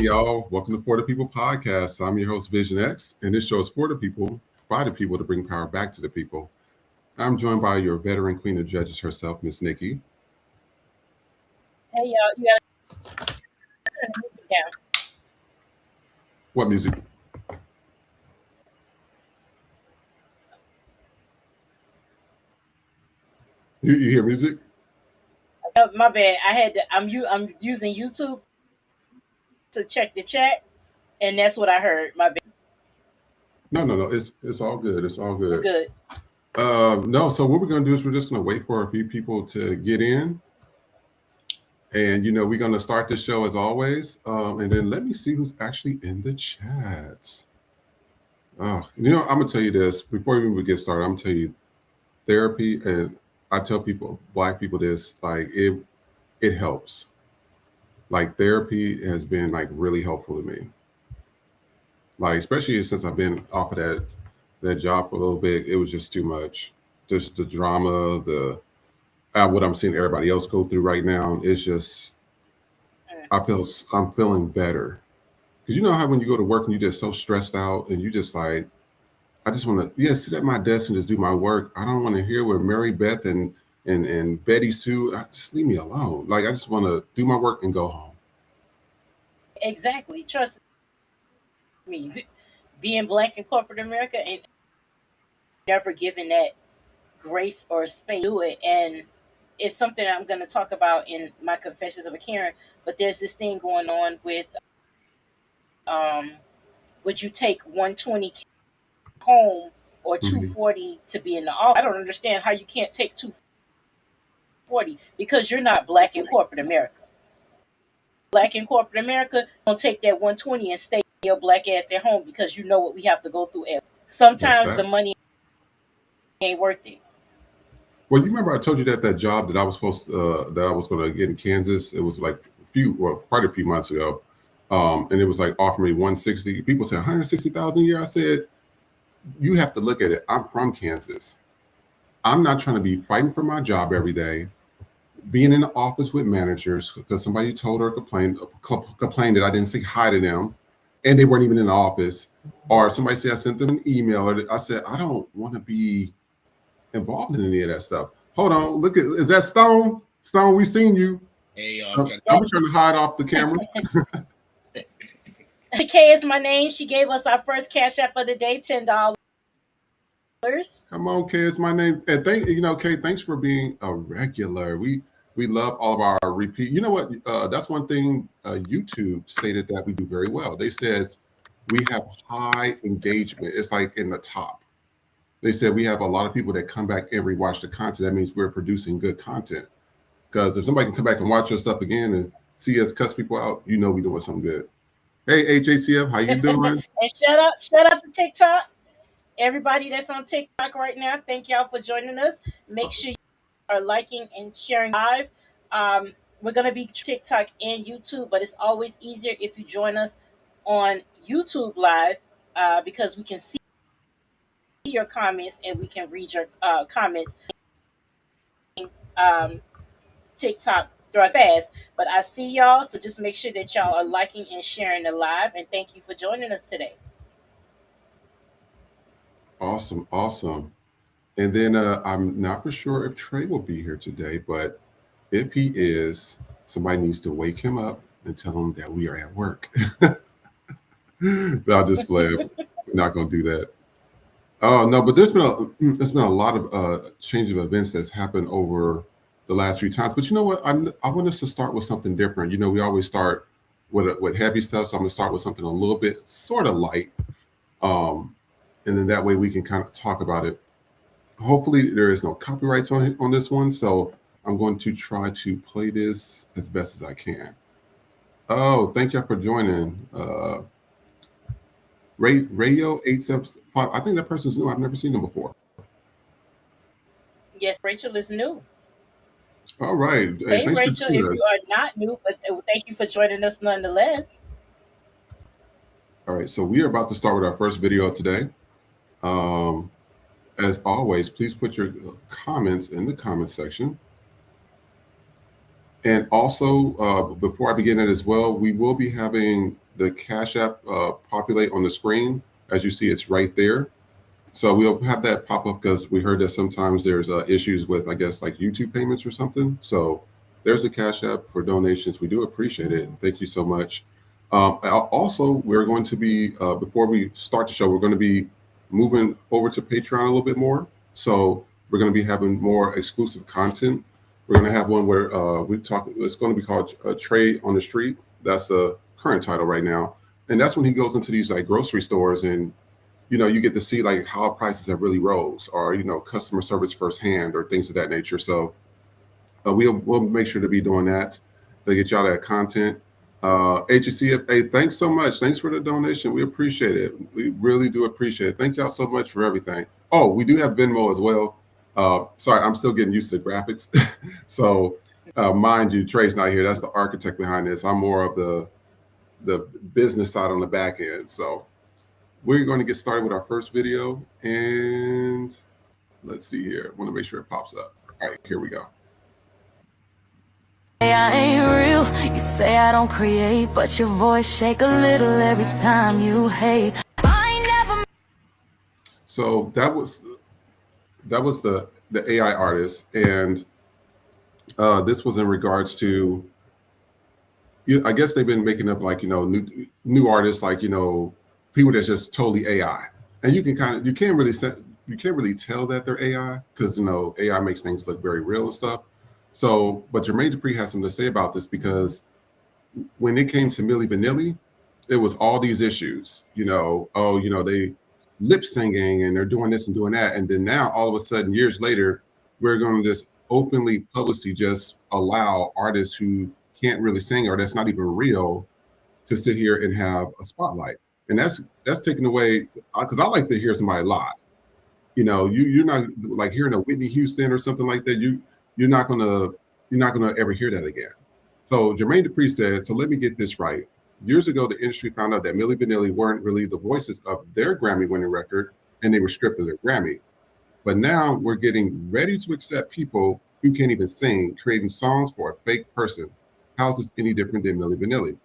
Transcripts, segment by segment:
y'all. Welcome to For the People podcast. I'm your host, Vision X, and this show is for the people, by the people to bring power back to the people. I'm joined by your veteran queen of judges herself, Miss Nikki. Hey y'all, you gotta turn the music down. What music? You hear music? My bad. I'm using YouTube to check the chat, and that's what I heard. My bad. No. It's all good. It's all We're good. good. No. So what we're gonna do is we're just gonna wait for a few people to get in, and we're gonna start this show as always. And then let me see who's actually in the chats. I'm gonna tell you this before we even get started. I'm gonna tell you therapy, and I tell people, black people, this like it helps. Like therapy has been like really helpful to me. Like especially since I've been off of that job for a little bit, it was just too much. Just the drama, the what I'm seeing everybody else go through right now. It's just I'm feeling better because you know how when you go to work and you're just so stressed out and you just like I just want to sit at my desk and just do my work. I don't want to hear where Mary Beth and Betty Sue. Just leave me alone. Like I just want to do my work and go home. Exactly. Trust me. Being black in corporate America ain't never given that grace or space to do it, and it's something I'm going to talk about in my Confessions of a Karen. But there's this thing going on with um, would you take 120 home or Mhm. 240 to be in the office? I don't understand how you can't take 240 because you're not black in corporate America. Black in corporate America, don't take that 120 and stay your black ass at home because you know what we have to go through. That's Sometimes the facts. money ain't worth it. Well, you remember I told you that job that I was that I was going to get in Kansas. It was like quite a few months ago, and it was like offering me 160. People said 160,000 a year. I said, you have to look at it. I'm from Kansas. I'm not trying to be fighting for my job every day, being in the office with managers because somebody told her complained that I didn't say hi to them, and they weren't even in the office, or somebody said I sent them an email, or I said I don't want to be involved in any of that stuff. Hold on, look at is that Stone? Stone, we seen you. Hey, I'm trying to hide off the camera. Kay is my name. She gave us our first cash app of the day, $10. Come on, Kay, it's my name. And Kay, thanks for being a regular. We love all of our repeat. You know what? That's one thing YouTube stated that we do very well. They says we have high engagement. It's like in the top. They said we have a lot of people that come back and rewatch the content. That means we're producing good content. Because if somebody can come back and watch your stuff again and see us cuss people out, you know we're doing something good. Hey, HACF, how you doing? And shout out to TikTok. Everybody that's on TikTok right now, thank y'all for joining us. Make sure you are liking and sharing live. We're gonna be TikTok and YouTube, but it's always easier if you join us on YouTube live because we can see your comments and we can read your comments. Um, TikTok through fast, but I see y'all, so just make sure that y'all are liking and sharing the live. And thank you for joining us today. Awesome. And then I'm not for sure if Trey will be here today, but if he is, somebody needs to wake him up and tell him that we are at work. I'll just play it. We're not going to do that. Oh no, but there's been a lot of change of events that's happened over the last few times. But you know what? I want us to start with something different. We always start with heavy stuff, so I'm going to start with something a little bit sort of light, and then that way we can kind of talk about it. Hopefully, there is no copyrights on this one, so I'm going to try to play this as best as I can. Oh, thank y'all for joining. Rayo 875. I think that person's new. I've never seen them before. Yes, Rachel is new. All right. Hey, Thanks for Rachel, if joining you us. are not new, but thank you for joining us nonetheless. All right. So we are about to start with our first video today. As always, please put your comments in the comment section. And also, before I begin it as well, we will be having the Cash App populate on the screen. As you see, it's right there. So we'll have that pop up because we heard that sometimes there's issues with, I guess, like YouTube payments or something. So there's a Cash App for donations. We do appreciate it. Thank you so much. Also, we're going to be, before we start the show, we're going to be moving over to Patreon a little bit more. So we're going to be having more exclusive content. We're going to have one where we talk, it's going to be called Trade on the Street. That's the current title right now. And that's when he goes into these like grocery stores and you get to see like how prices have really rose, or customer service firsthand, or things of that nature. So we'll make sure to be doing that to get y'all that content. HCFA, thanks so much. Thanks for the donation. We appreciate it. We really do appreciate it. Thank y'all so much for everything. Oh, we do have Venmo as well. Sorry, I'm still getting used to the graphics. So mind you, Trey's not here. That's the architect behind this. I'm more of the business side on the back end. So we're going to get started with our first video, and let's see here. I want to make sure it pops up. All right, here we go. I ain't real. You say I don't create, but your voice shake a little every time you hate. I ain't never. So that was the AI artist, and this was in regards to, I guess they've been making up like new artists, like people that's just totally AI, and you can't really tell that they're AI because AI makes things look very real and stuff. So, but Jermaine Dupri has something to say about this, because when it came to Milli Vanilli, it was all these issues. They lip singing and they're doing this and doing that, and then now all of a sudden, years later, we're going to just openly, publicly, just allow artists who can't really sing or that's not even real to sit here and have a spotlight. And that's taken away, because I like to hear somebody live. You're not like hearing a Whitney Houston or something like that. You're not gonna ever hear that again. So Jermaine Dupri said, so let me get this right. Years ago, the industry found out that Milli Vanilli weren't really the voices of their Grammy-winning record, and they were stripped of their Grammy. But now we're getting ready to accept people who can't even sing, creating songs for a fake person. How's this any different than Milli Vanilli?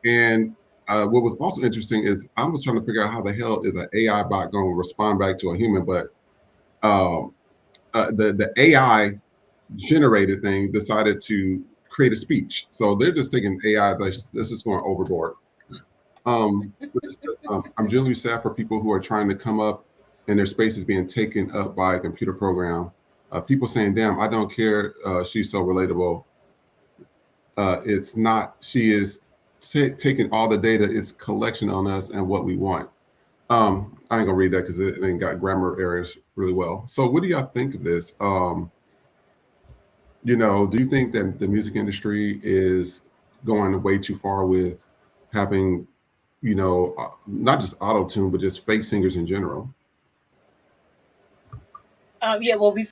And what was also interesting is I was trying to figure out how the hell is an AI bot going to respond back to a human, but the AI generated thing decided to create a speech. So they're just taking AI, this is going overboard. I'm genuinely sad for people who are trying to come up and their space is being taken up by a computer program. People saying, damn, I don't care. She's so relatable. It's not, she is taking all the data, it's collection on us and what we want. I ain't gonna read that because it ain't got grammar errors really well. So what do y'all think of this? Do you think that the music industry is going way too far with having, not just auto-tune, but just fake singers in general? Yeah, well, we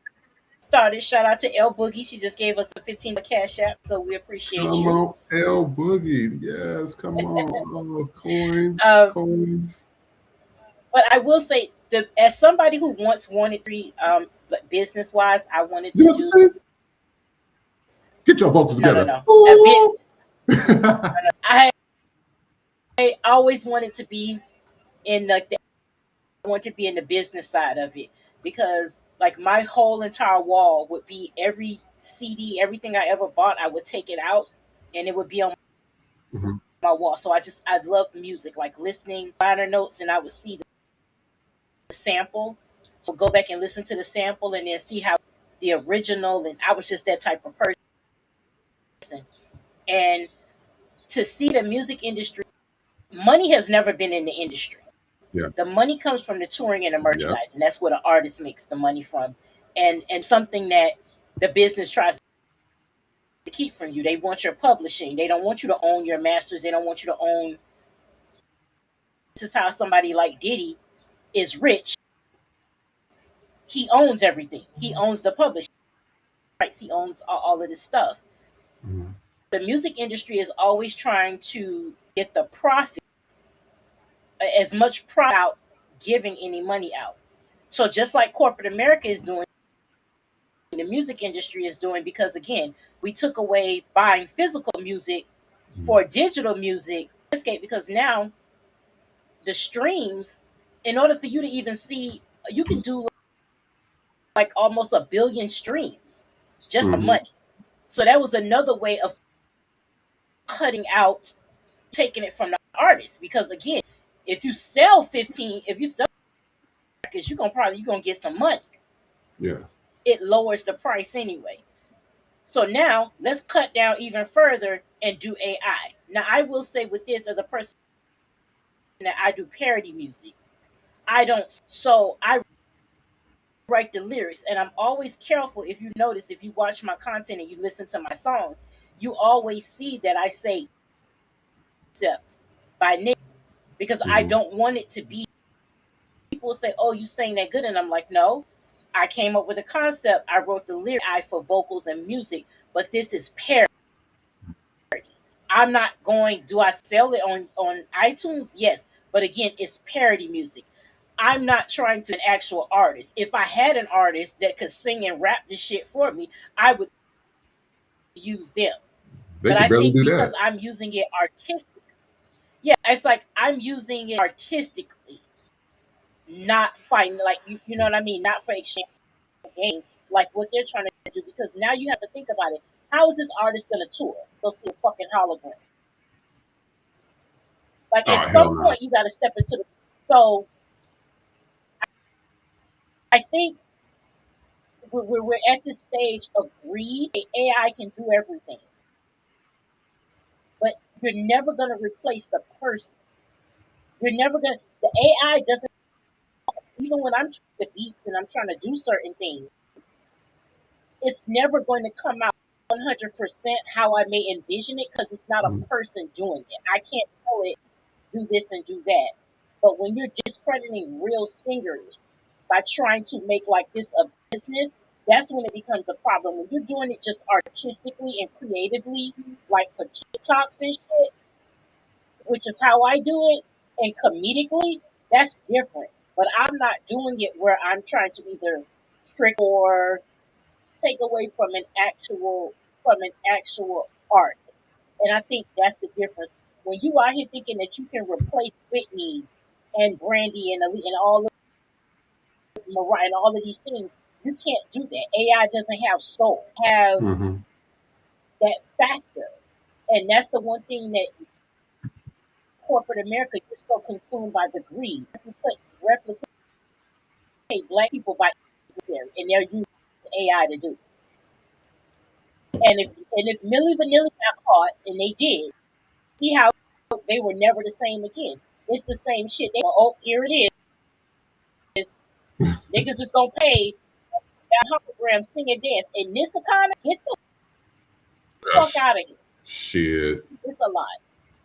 started. Shout out to L Boogie. She just gave us a $15 cash app, so we appreciate Come you. on, L Boogie. Yes, come on. Oh, coins, Um, coins. but I will say, as somebody who once wanted to be, business wise, I wanted You to know what to do say? Get your vocals no, together. a business. I always wanted to be in I want to be in the business side of it, because like my whole entire wall would be every CD, everything I ever bought, I would take it out and it would be on Mhm. my wall. So I love music, like listening liner notes, and I would see the sample. So go back and listen to the sample and then see how the original, and I was just that type of person. And to see the music industry, money has never been in the industry. Yeah. The money comes from the touring and the Yeah. merchandise, and that's where the artist makes the money from. And something that the business tries to keep from you. They want your publishing. They don't want you to own your masters. They don't want you to own. This is how somebody like Diddy is rich. He owns everything. He owns the publishing rights. He owns all of this stuff. Mhm. The music industry is always trying to get the profit, as much profit out giving any money out. So just like corporate America is doing, the music industry is doing, because again, we took away buying physical music For digital music, escape because now the streams, in order for you to even see, you can do like almost a billion streams just for Mm-hmm. money. So that was another way of cutting out, taking it from the artist. Because again, if you sell records, you're gonna get some money. Yeah. It lowers the price anyway. So now let's cut down even further and do AI. Now I will say with this, as a person that I do parody music, I don't so I write the lyrics, and I'm always careful. If you notice, if you watch my content and you listen to my songs, you always see that I say except by name, because I Mm-hmm. don't want it to be, people say, oh, you saying that good, and I'm like, no, I came up with a concept, I wrote the lyric, I for vocals and music, but this is parody. I'm not going, do I sell it on iTunes? Yes, but again, it's parody music. I'm not trying to an actual artist. If I had an artist that could sing and rap this shit for me, I would use them. They But could I barely think do because that. I'm using it artistic, yeah, it's like I'm using it artistically, not fighting, like you know what I mean, not for exchange game, like what they're trying to do. Because now you have to think about it. How is this artist gonna tour? Go see a fucking hologram. Like Oh at hell some no. point you got to step into the. So I think we're at this stage of greed. AI can do everything, but you're never gonna replace the person. You're never gonna. The AI doesn't. Even when I'm trying the beats and I'm trying to do certain things, it's never going to come out 100% how I may envision it because it's not a Mhm. person doing it. I can't tell it do this and do that. But when you're discrediting real singers by trying to make like this a business, that's when it becomes a problem. When you're doing it just artistically and creatively, like for TikToks and shit, which is how I do it, and comedically, that's different. But I'm not doing it where I'm trying to either trick or take away from an actual artist. And I think that's the difference. When you out here thinking that you can replace Whitney and Brandy and and all of Mariah and all of these things, you can't do that. AI doesn't have soul, have Mhm. that factor. And that's the one thing that corporate America, you're so consumed by the greed. Replicate black people by necessary, and they're using AI to do it. And if Millie Vanilli got caught, and they did, see how they were never the same again. It's the same shit. They, oh, here it is. Niggas is gonna pay that hologram, sing and dance. In this economy, get the Ugh, fuck out of here. shit. It's a lot.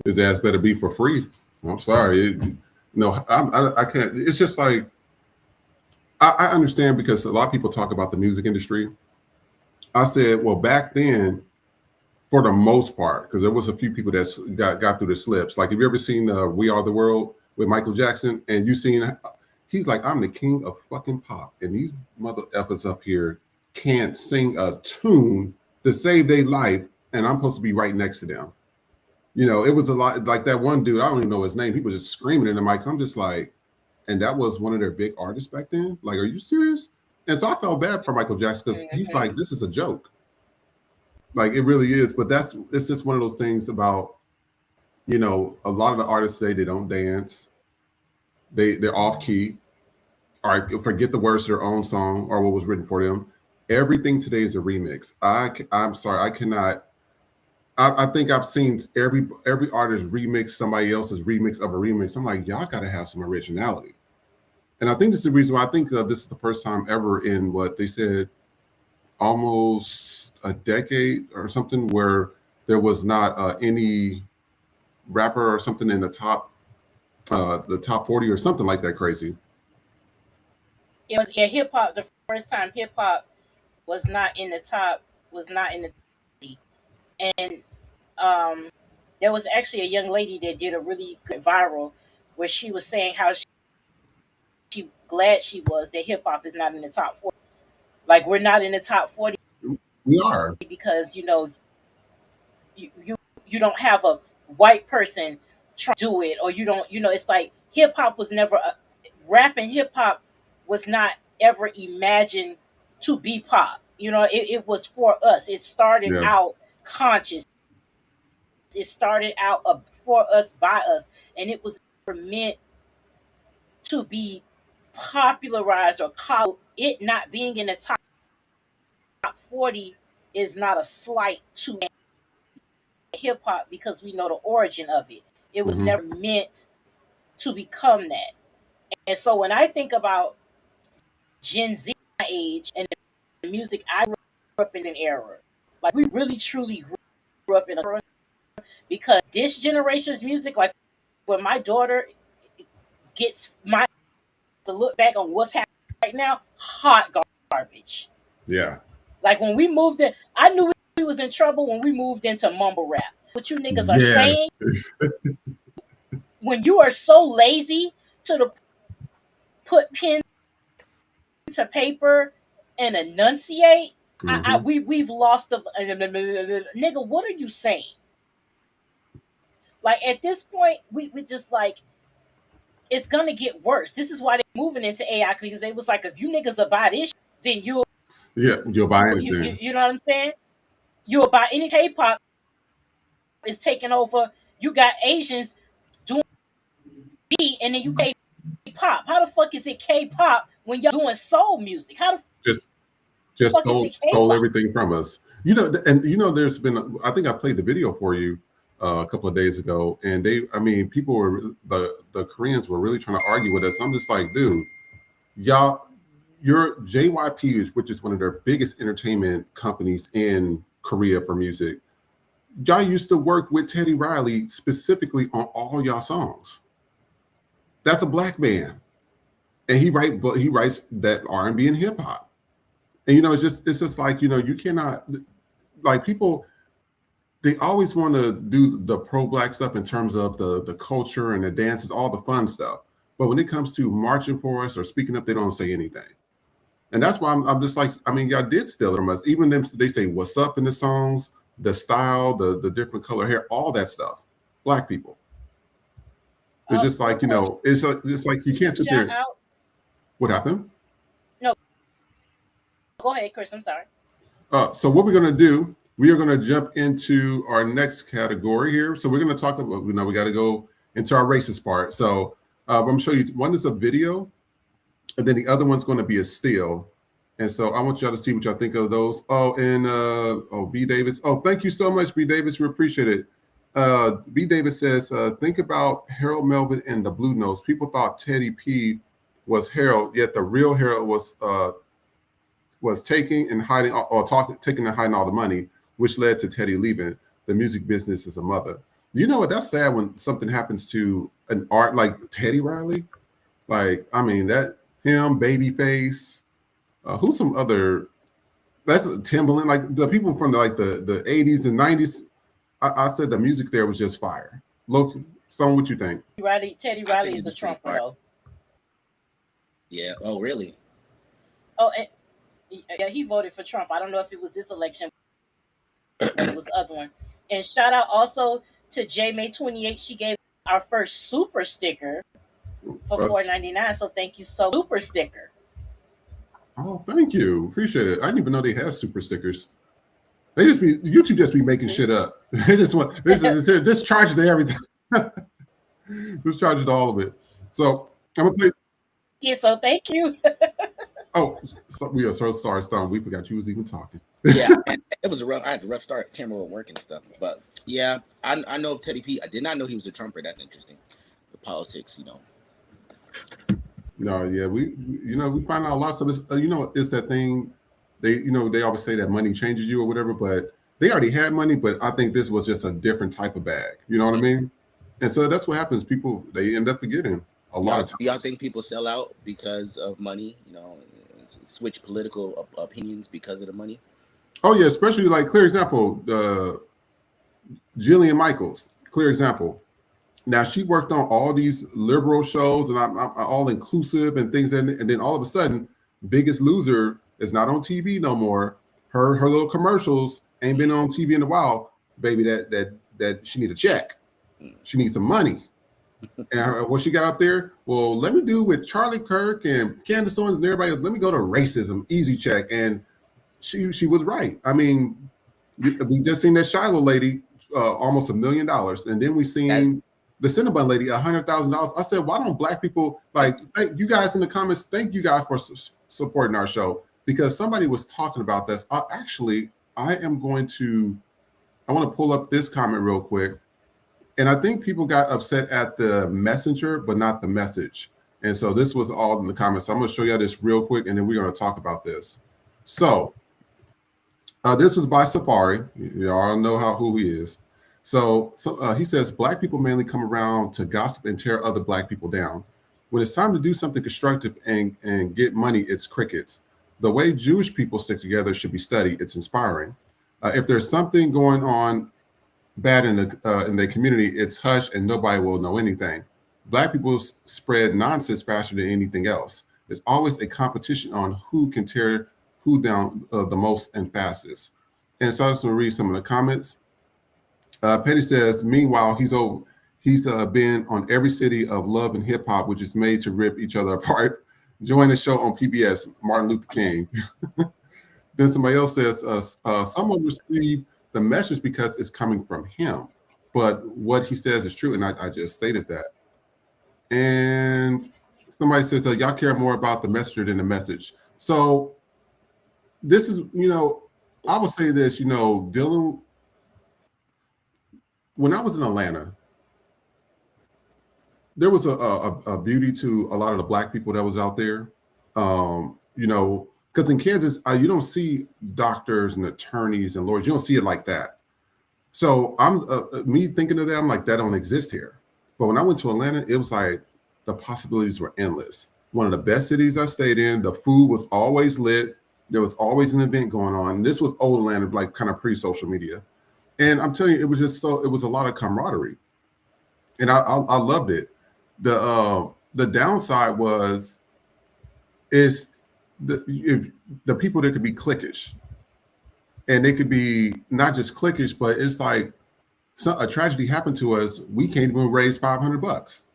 His ass better be for free. I'm sorry. No, I can't. It's just like I understand because a lot of people talk about the music industry. I said, well, back then, for the most part, because there was a few people that got through the slips. Like, have you ever seen "We Are the World" with Michael Jackson? And you seen he's like, I'm the king of fucking pop, and these mother effers up here can't sing a tune to save their life, and I'm supposed to be right next to them. You know, it was a lot like that one dude. I don't even know his name. He was just screaming in the mic. I'm just like, and that was one of their big artists back then. Like, are you serious? And so I felt bad for Michael Jackson because he's Mm-hmm. like, this is a joke. Like it really is. But it's just one of those things about, a lot of the artists today, they don't dance. They're off key. Or forget the words to their own song or what was written for them. Everything today is a remix. I'm sorry, I cannot. I think I've seen every artist remix somebody else's remix of a remix. I'm like, y'all got to have some originality. And I think this is the reason why I think this is the first time ever in what they said almost a decade or something where there was not any rapper or something in the top 40 or something like that crazy. It was, yeah, hip hop. The first time hip hop was not in the top, was not in the 30. And there was actually a young lady that did a really good viral where she was saying how she glad she was that hip hop is not in the top 40. Like we're not in the top 40 We are. because you you don't have a white person trying to do it, or you don't, it's like hip hop was never rap and hip hop was not ever imagined to be pop. It was for us. It started Yeah. out conscious. It started out for us, by us, and it was never meant to be popularized or called. It not being in the top 40 is not a slight to hip hop, because we know the origin of it. It was Hmm. never meant to become that. And so when I think about Gen Z my age and the music I grew up in an era, like we really truly grew up in a era, because this generation's music, like when my daughter gets my to look back on what's happening right now, hot garbage. Yeah. Like when we moved in, I knew we was in trouble when we moved into mumble rap. What you niggas are Yes. saying, when you are so lazy to the put pen to paper and enunciate, Hmm. we've lost the nigga. What are you saying? Like at this point, we just like, it's gonna get worse. This is why they're moving into AI, because they was like, if you niggas are buy this, then Yeah. You'll buy anything. you know what I'm saying? You'll buy any K-pop is taking over. You got Asians doing B, and then you K-pop. How the fuck is it K-pop when y'all doing soul music? How the Just fuck is it stole K-pop? everything from us. And there's been. I think I played the video for you a couple of days ago, and people were the Koreans were really trying to argue with us. I'm just like, dude, y'all, your JYP, which is one of their biggest entertainment companies in Korea for music. Y'all used to work with Teddy Riley specifically on all y'all songs. That's a black man, and he writes that R&B and hip hop. And it's just like, you cannot, like, people, they always want to do the pro black stuff in terms of the culture and the dances, all the fun stuff. But when it comes to marching for us or speaking up, they don't say anything. And that's why I'm just like, y'all did steal it from us. Even them, they say what's up in the songs, the style, the different color hair, all that stuff. Black people. It's just like, Coach, it's like you can't sit shout there. out. What happened? No, go ahead, Chris. I'm sorry. So what we're going to do, we are going to jump into our next category here. So we're going to talk about, we got to go into our racist part. So I'm going to show you, one is a video, and then the other one's going to be a still. And so I want y'all to see what y'all think of those. Oh, and B. Davis. Oh, thank you so much, B. Davis. We appreciate it. B. Davis says, think about Harold Melvin and the Blue Notes. People thought Teddy P was Harold, yet the real Harold was taking and hiding taking and hiding all the money, which led to Teddy leaving the music business as a mother. You know what? That's sad when something happens to an art like Teddy Riley. Like, that him, Babyface, who's some other, that's Timbaland, like the people from the 80s and 90s. I said the music there was just fire. Look, Stone, what you think? Teddy Riley is a Trumper, though. Yeah. Oh, really? Oh, and yeah, he voted for Trump. I don't know if it was this election, but it was the other one. And shout out also to J May 28. She gave our first super sticker for $4.99. So thank you so much. Super sticker. Oh, thank you. Appreciate it. I didn't even know they had super stickers. YouTube just be making shit up. They just want this charge it to everything. Just charge it to all of it. So I'm gonna play. Yeah, so thank you. Oh, so we are so sorry, Stone. We forgot you was even talking. Yeah, and it was I had a rough start. Camera wasn't working and stuff. But yeah, I know of Teddy P. I did not know he was a Trumper. That's interesting. The politics, No, yeah, we find out a lot of stuff. It's that thing. They always say that money changes you or whatever, but they already had money. But I think this was just a different type of bag. You know what I mean? And so that's what happens. People, they end up forgetting a lot of times. Y'all think people sell out because of money? Switch political opinions because of the money? Oh yeah, especially like clear example, Jillian Michaels, clear example. Now she worked on all these liberal shows and I'm all inclusive and things, and then all of a sudden, Biggest Loser is not on TV no more. Her little commercials ain't been on TV in a while. Baby, that that she need a check. She needs some money. And what she got out there, well, let me do with Charlie Kirk and Candace Owens and everybody else. Let me go to racism, easy check. And she was right. I mean, we just seen that Shiloh lady, almost $1 million, and then we seen the Cinnabon lady, $100,000. I said, why don't Black people, like, thank you guys in the comments, thank you guys for supporting our show, because somebody was talking about this. I want to pull up this comment real quick. And I think people got upset at the messenger, but not the message. And so this was all in the comments. So I'm going to show you this real quick, and then we're going to talk about this. So this was by Safari. You all know who he is. So he says, Black people mainly come around to gossip and tear other Black people down. When it's time to do something constructive and get money, it's crickets. The way Jewish people stick together should be studied. It's inspiring. If there's something going on bad in the community, it's hush and nobody will know anything. Black people spread nonsense faster than anything else. There's always a competition on who can tear who down the most and fastest. And so I'm just going to read some of the comments. Petty says, meanwhile, he's been on every city of love and hip hop, which is made to rip each other apart. Join the show on PBS, Martin Luther King. Then somebody else says, someone received the message because it's coming from him, but what he says is true, and I just stated that. And somebody says, y'all care more about the messenger than the message. So this is, I would say this, Dylan, when I was in Atlanta, there was a beauty to a lot of the Black people that was out there, because in Kansas, you don't see doctors and attorneys and lawyers. You don't see it like that. So I'm me thinking of that, I'm like, that don't exist here. But when I went to Atlanta, it was like the possibilities were endless. One of the best cities I stayed in. The food was always lit. There was always an event going on. This was old Atlanta, like kind of pre-social media. And I'm telling you, it was just it was a lot of camaraderie. And I loved it. The downside is the people that could be cliquish, and they could be not just cliquish, but it's like a tragedy happened to us. We can't even raise $500,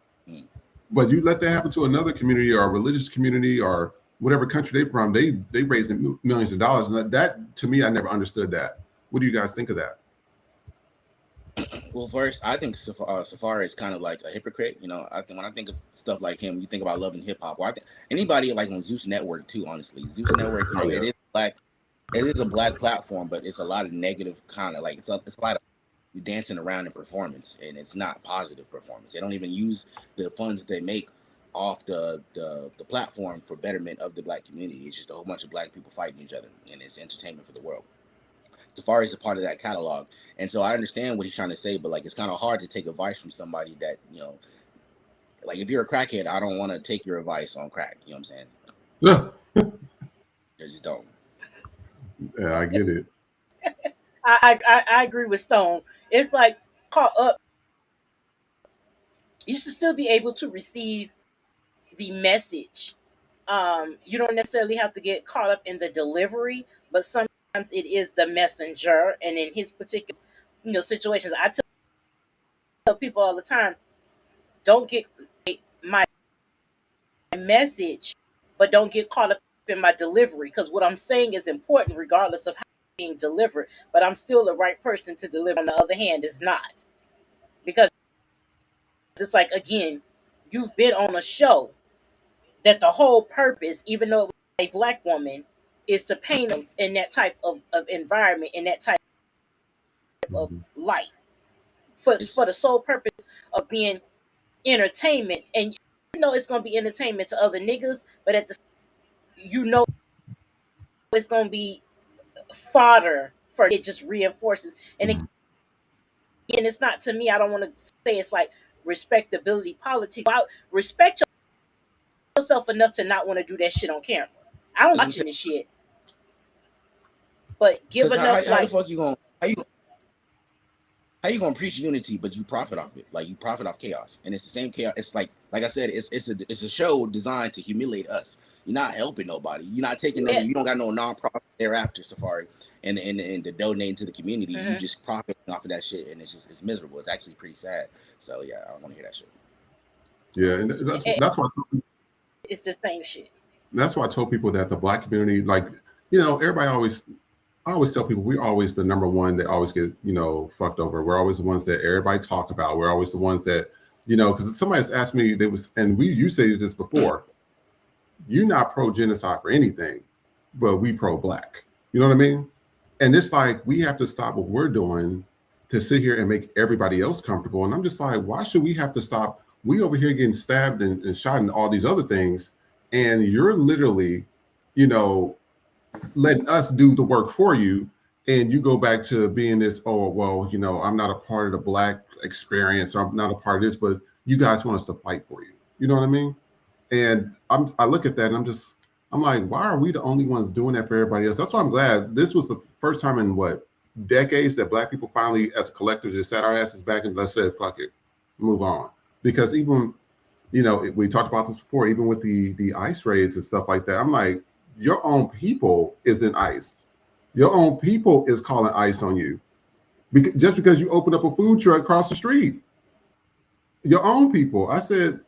but you let that happen to another community or a religious community or whatever country they're from, they raise millions of dollars. And that to me, I never understood that. What do you guys think of that? Well, first, I think Safari is kind of like a hypocrite. I think when I think of stuff like him, you think about love and hip hop. Well, I think anybody like on Zeus Network too. Honestly, Zeus Network, it is black. It is a Black platform, but it's a lot of negative kind of like it's a lot of dancing around in performance, and it's not positive performance. They don't even use the funds that they make off the platform for betterment of the Black community. It's just a whole bunch of Black people fighting each other, and it's entertainment for the world. Safari is a part of that catalog, and so I understand what he's trying to say, but like it's kind of hard to take advice from somebody that like if you're a crackhead, I don't want to take your advice on crack. You know what I'm saying? I just don't. Yeah, I get it. I agree with Stone. It's like caught up. You should still be able to receive the message. You don't necessarily have to get caught up in the delivery, but sometimes it is the messenger. And in his particular, situations, I tell people all the time, don't get my message, but don't get caught up in my delivery, because what I'm saying is important regardless of how it's being delivered. But I'm still the right person to deliver. On the other hand, is not, because it's like, again, you've been on a show that the whole purpose, even though it was a Black woman, is to paint them in that type of environment, in that type of light, for the sole purpose of being entertainment. And it's going to be entertainment to other niggas, but at the it's going to be fodder for it. Just reinforces. And again, it's not, to me, I don't want to say it's like respectability politics. I respect yourself enough to not want to do that shit on camera. I don't watching this shit, but give enough. How the fuck you gonna how you gonna preach unity but you profit off it? Like you profit off chaos, and it's the same chaos. It's like I said, it's a show designed to humiliate us. You're not helping nobody. You're not taking nothing. You don't got no nonprofit thereafter, Safari, and the donating to the community. You just profiting off of that shit, and it's miserable. It's actually pretty sad. So yeah, I don't want to hear that shit. Yeah, and that's why it's the same shit. That's why I told people that the Black community, like, everybody I always tell people we're always the number one that always get, fucked over. We're always the ones that everybody talk about. We're always the ones that, because somebody's asked me, you said this before, you're not pro-genocide for anything, but we pro-Black. You know what I mean? And it's like, we have to stop what we're doing to sit here and make everybody else comfortable. And I'm just like, why should we have to stop? We over here getting stabbed and shot and all these other things. And you're literally, letting us do the work for you. And you go back to being this, I'm not a part of the Black experience, or I'm not a part of this, but you guys want us to fight for you. You know what I mean? And I look at that and I'm like, why are we the only ones doing that for everybody else? That's why I'm glad this was the first time in decades that Black people finally, as a collective, just sat our asses back and let's say, fuck it, move on. Because even, we talked about this before, even with the ICE raids and stuff like that, I'm like, your own people is in ICE. Your own people is calling ICE on you. Just because you open up a food truck across the street. Your own people. I said,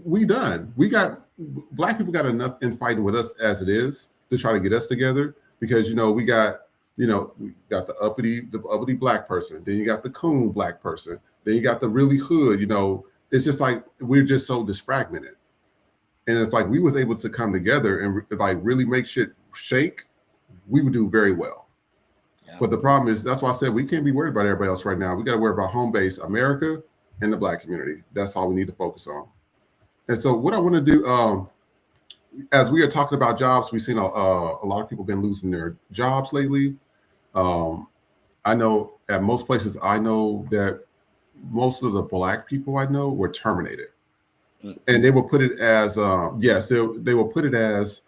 we done. Black people got enough in fighting with us as it is to try to get us together, because, we got the uppity Black person. Then you got the coon Black person. Then you got the really hood, it's just like, we're just so disfragmented. And if we was able to come together and really make shit shake, we would do very well. Yeah. But the problem is, that's why I said we can't be worried about everybody else right now. We got to worry about home base America and the Black community. That's all we need to focus on. And so what I want to do, as we are talking about jobs, we've seen a lot of people been losing their jobs lately. I know at most places, I know that most of the Black people I know were terminated. And they will put it as, they will put it as,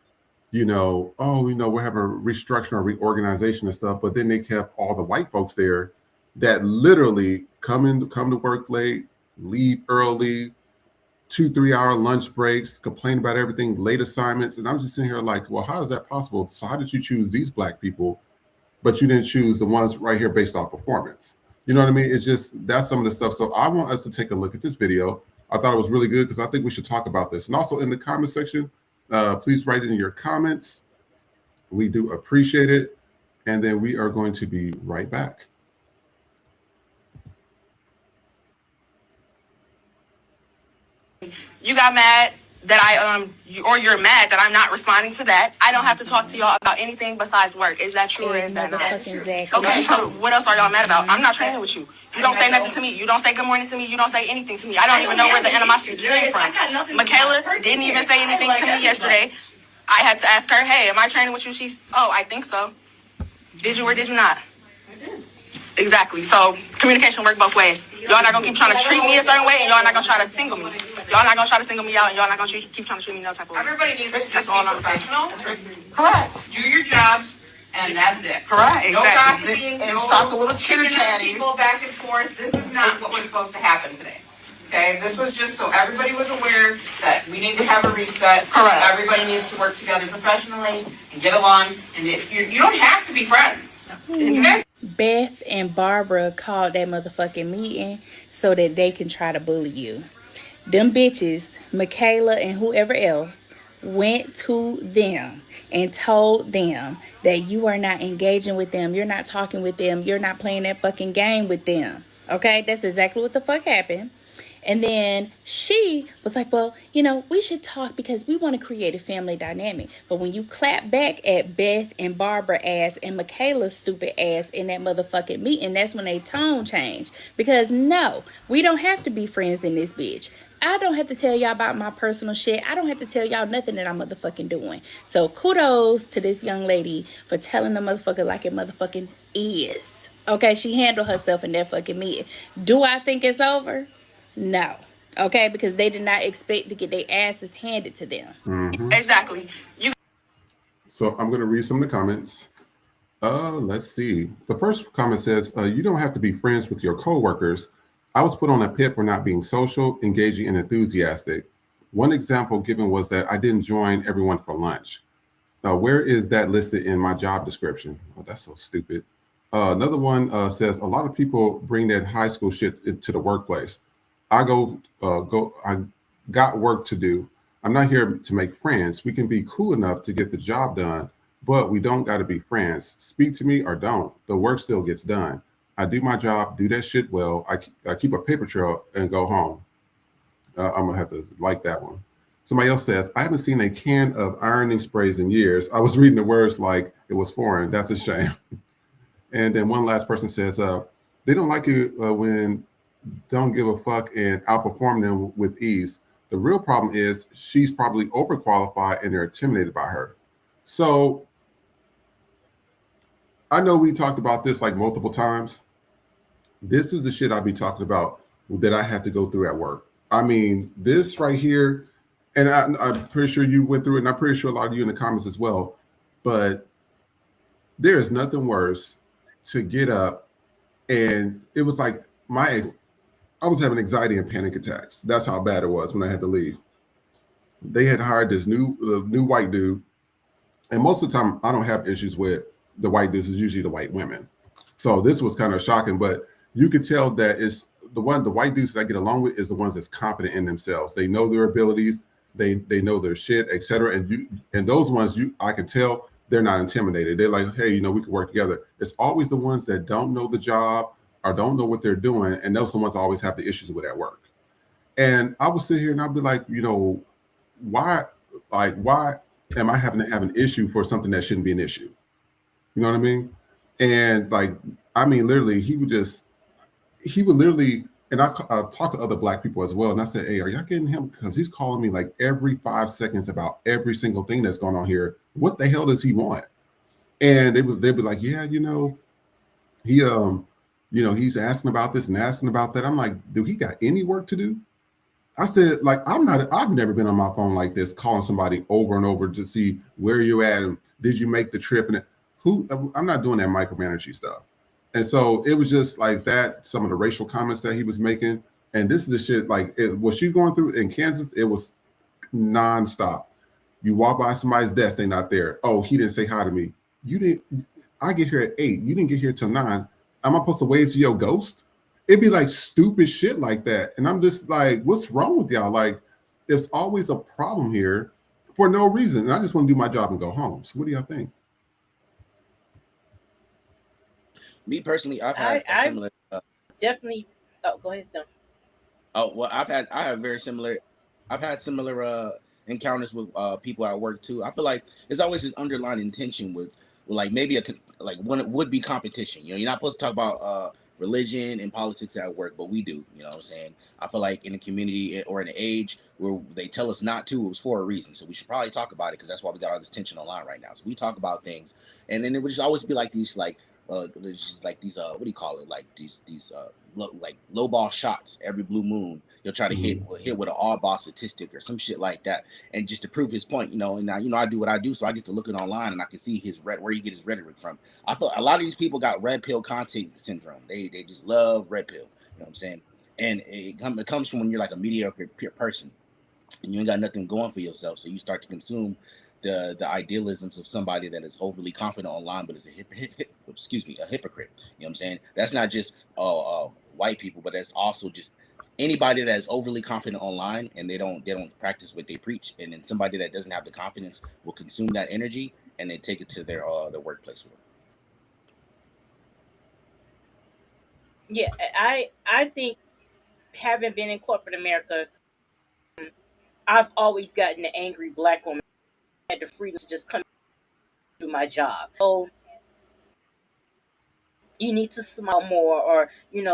we're having a restructuring or reorganization and stuff. But then they kept all the white folks there that literally come to work late, leave early, 2-3 hour lunch breaks, complain about everything, late assignments. And I'm just sitting here like, well, how is that possible? So how did you choose these Black people, but you didn't choose the ones right here based off performance? You know what I mean? It's just, that's some of the stuff. So I want us to take a look at this video. I thought it was really good because I think we should talk about this. And also in the comment section, please write in your comments. We do appreciate it. And then we are going to be right back. You got mad that you're mad that I'm not responding to that. I don't have to talk to y'all about anything besides work. Is that true or is that not? Okay, so what else are y'all mad about? I'm not training with you. You don't say nothing to me. You don't say good morning to me. You don't say anything to me. I don't even know where the animosity came from. Michaela didn't even say anything to me yesterday. I had to ask her, hey, am I training with you? I think so. Did you or did you not? Exactly. So communication work both ways. Y'all not gonna keep trying to treat me a certain way, and y'all not gonna try to single me. Y'all not gonna try to single me out, and y'all not gonna keep trying to treat me no type of way. Everybody needs to That's be all I'm saying. professional. Correct. Do your jobs, and that's it. Correct. No gossiping. And stop the little chitter chatting. People back and forth. This is not what was supposed to happen today. Okay, this was just so everybody was aware that we need to have a reset. Correct. Everybody needs to work together professionally and get along. And if you don't have to be friends. You guys. Beth and Barbara called that motherfucking meeting so that they can try to bully you. Them bitches, Michaela and whoever else, went to them and told them that you are not engaging with them, you're not talking with them, you're not playing that fucking game with them. Okay, that's exactly what the fuck happened. And then she was like, well, we should talk because we want to create a family dynamic. But when you clap back at Beth and Barbara ass and Michaela's stupid ass in that motherfucking meeting, that's when they tone changed. Because no, we don't have to be friends in this bitch. I don't have to tell y'all about my personal shit. I don't have to tell y'all nothing that I'm motherfucking doing. So kudos to this young lady for telling the motherfucker like it motherfucking is. Okay, she handled herself in that fucking meeting. Do I think it's over? No. Okay, because they did not expect to get their asses handed to them. Exactly. So I'm going to read some of the comments. Let's see. The first comment says, you don't have to be friends with your coworkers. I was put on a pip for not being social, engaging, and enthusiastic. One example given was that I didn't join everyone for lunch. Where is that listed in my job description? Oh, that's so stupid. Another one says a lot of people bring that high school shit into the workplace. I got work to do. I'm not here to make friends. We can be cool enough to get the job done, but we don't got to be friends. Speak to me or don't. The work still gets done. I do my job, do that shit well. I keep a paper trail and go home. I'm gonna have to like that one. Somebody else says, I haven't seen a can of ironing sprays in years. I was reading the words like it was foreign. That's a shame. And then one last person says, they don't like you when don't give a fuck and outperform them with ease. The real problem is she's probably overqualified and they're intimidated by her. So I know we talked about this like multiple times. This is the shit I be talking about that I had to go through at work. I mean, this right here, and I'm pretty sure you went through it, and I'm pretty sure a lot of you in the comments as well. But there is nothing worse to get up, and it was like I was having anxiety and panic attacks. That's how bad it was when I had to leave. They had hired this new white dude, and most of the time I don't have issues with the white dudes. It's usually the white women. So this was kind of shocking, but you could tell that it's the white dudes that I get along with is the ones that's confident in themselves. They know their abilities, they know their shit, etc. And those ones I can tell they're not intimidated. They're like, hey, we can work together. It's always the ones that don't know the job or don't know what they're doing, and those are the ones I always have the issues with at work. And I would sit here and I'd be like, why am I having to have an issue for something that shouldn't be an issue? You know what I mean? And literally, he would literally, and I talked to other black people as well. And I said, hey, are y'all getting him? Because he's calling me like every 5 seconds about every single thing that's going on here. What the hell does he want? And they'd be like, yeah, he's asking about this and asking about that. I'm like, do he got any work to do? I said, like, I've never been on my phone like this, calling somebody over and over to see where you're at and did you make the trip? And I'm not doing that micromanaging stuff. And so it was just like that, some of the racial comments that he was making. And this is the shit, like, what she's going through in Kansas, it was nonstop. You walk by somebody's desk, they're not there. Oh, he didn't say hi to me. You didn't, I get here at 8. You didn't get here till 9. Am I supposed to wave to your ghost? It'd be like stupid shit like that. And I'm just like, what's wrong with y'all? Like, there's always a problem here for no reason. And I just want to do my job and go home. So what do y'all think? Me personally, I've had similar. Definitely. Oh, go ahead, Stone. Oh well, I've had similar encounters with people at work too. I feel like there's always this underlying intention with like maybe like when it would be competition. You're not supposed to talk about religion and politics at work, but we do. You know what I'm saying? I feel like in a community or in an age where they tell us not to, it was for a reason. So we should probably talk about it because that's why we got all this tension online right now. So we talk about things, and then it would just always be like these there's just like these what do you call it, like these like low ball shots every blue moon. He'll try to hit with an all ball statistic or some shit like that, and just to prove his point, and now I do what I do, so I get to look it online and I can see where you get his rhetoric from. I feel a lot of these people got red pill content syndrome. They just love red pill. You know what I'm saying? And it comes from when you're like a mediocre person and you ain't got nothing going for yourself, so you start to consume the idealisms of somebody that is overly confident online, but is a hypocrite. You know what I'm saying? That's not just white people, but that's also just anybody that is overly confident online and they don't practice what they preach. And then somebody that doesn't have the confidence will consume that energy and then take it to their workplace with them. Yeah, I think having been in corporate America, I've always gotten the angry black woman had the freedom to just come do my job. So you need to smile more, or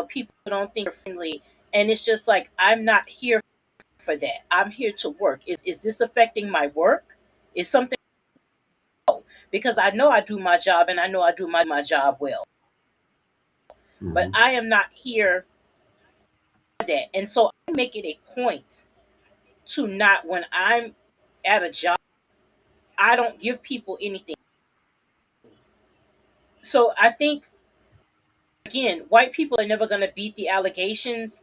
people don't think you're friendly, and it's just like I'm not here for that. I'm here to work. Is this affecting my work? Is something because I know I do my job and I know I do my job well. Mm-hmm. But I am not here for that. And so I make it a point to not, when I'm at a job, I don't give people anything. So I think, again, white people are never going to beat the allegations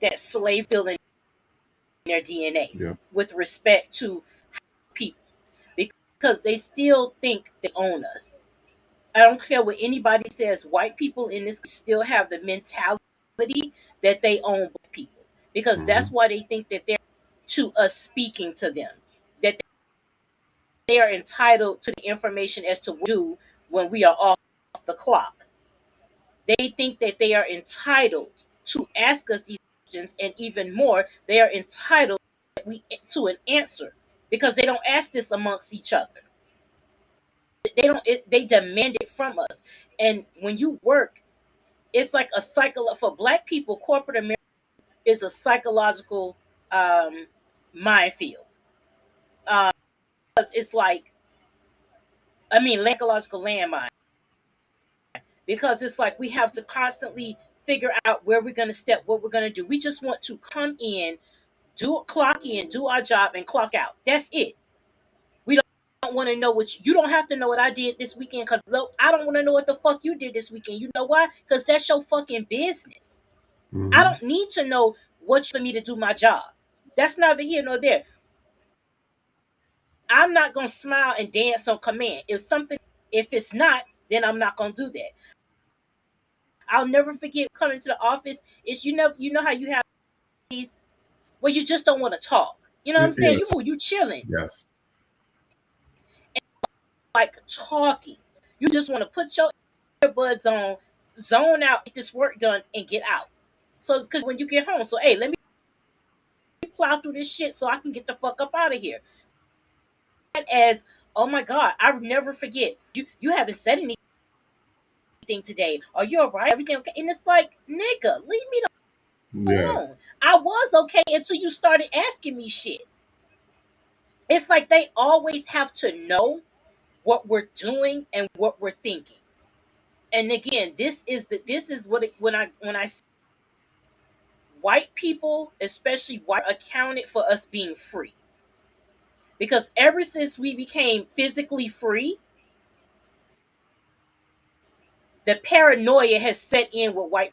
that slave feel in their DNA Yeah. with respect to people, because they still think they own us. I don't care what anybody says. White people in this still have the mentality that they own black people, because Mm-hmm. that's why they think that they're to us speaking to them, that they are entitled to the information as to what to do when we are off the clock. They think that they are entitled to ask us these questions, and even more, they are entitled to an answer, because they don't ask this amongst each other. They demand it from us. And when you work, it's like a cycle for black people. Corporate America is a psychological um, minefield. Because it's like, I mean, psychological landmine. Because it's like we have to constantly figure out where we're going to step, what we're going to do. We just want to come in, clock in, do our job, and clock out. That's it. We don't want to know you don't have to know what I did this weekend, because I don't want to know what the fuck you did this weekend. You know why? Because that's your fucking business. I Mm-hmm. don't need to know what for me to do my job. That's neither here nor there. I'm not gonna smile and dance on command. If it's not, then I'm not gonna do that. I'll never forget coming to the office. You know how you have these where you just don't want to talk. You know what I'm saying? Yes. You chilling, Yes. like talking. You just want to put your earbuds on, zone out, get this work done, and get out. So, because when you get home, so hey, let me plow through this shit so I can get the fuck up out of here. As, oh my god, I would never forget. You haven't said anything today. Are you alright? Everything okay? And it's like, nigga, leave me Yeah. alone. I was okay until you started asking me shit. It's like they always have to know what we're doing and what we're thinking. And again, this is what when I white people, especially white, accounted for us being free. Because ever since we became physically free, the paranoia has set in with white.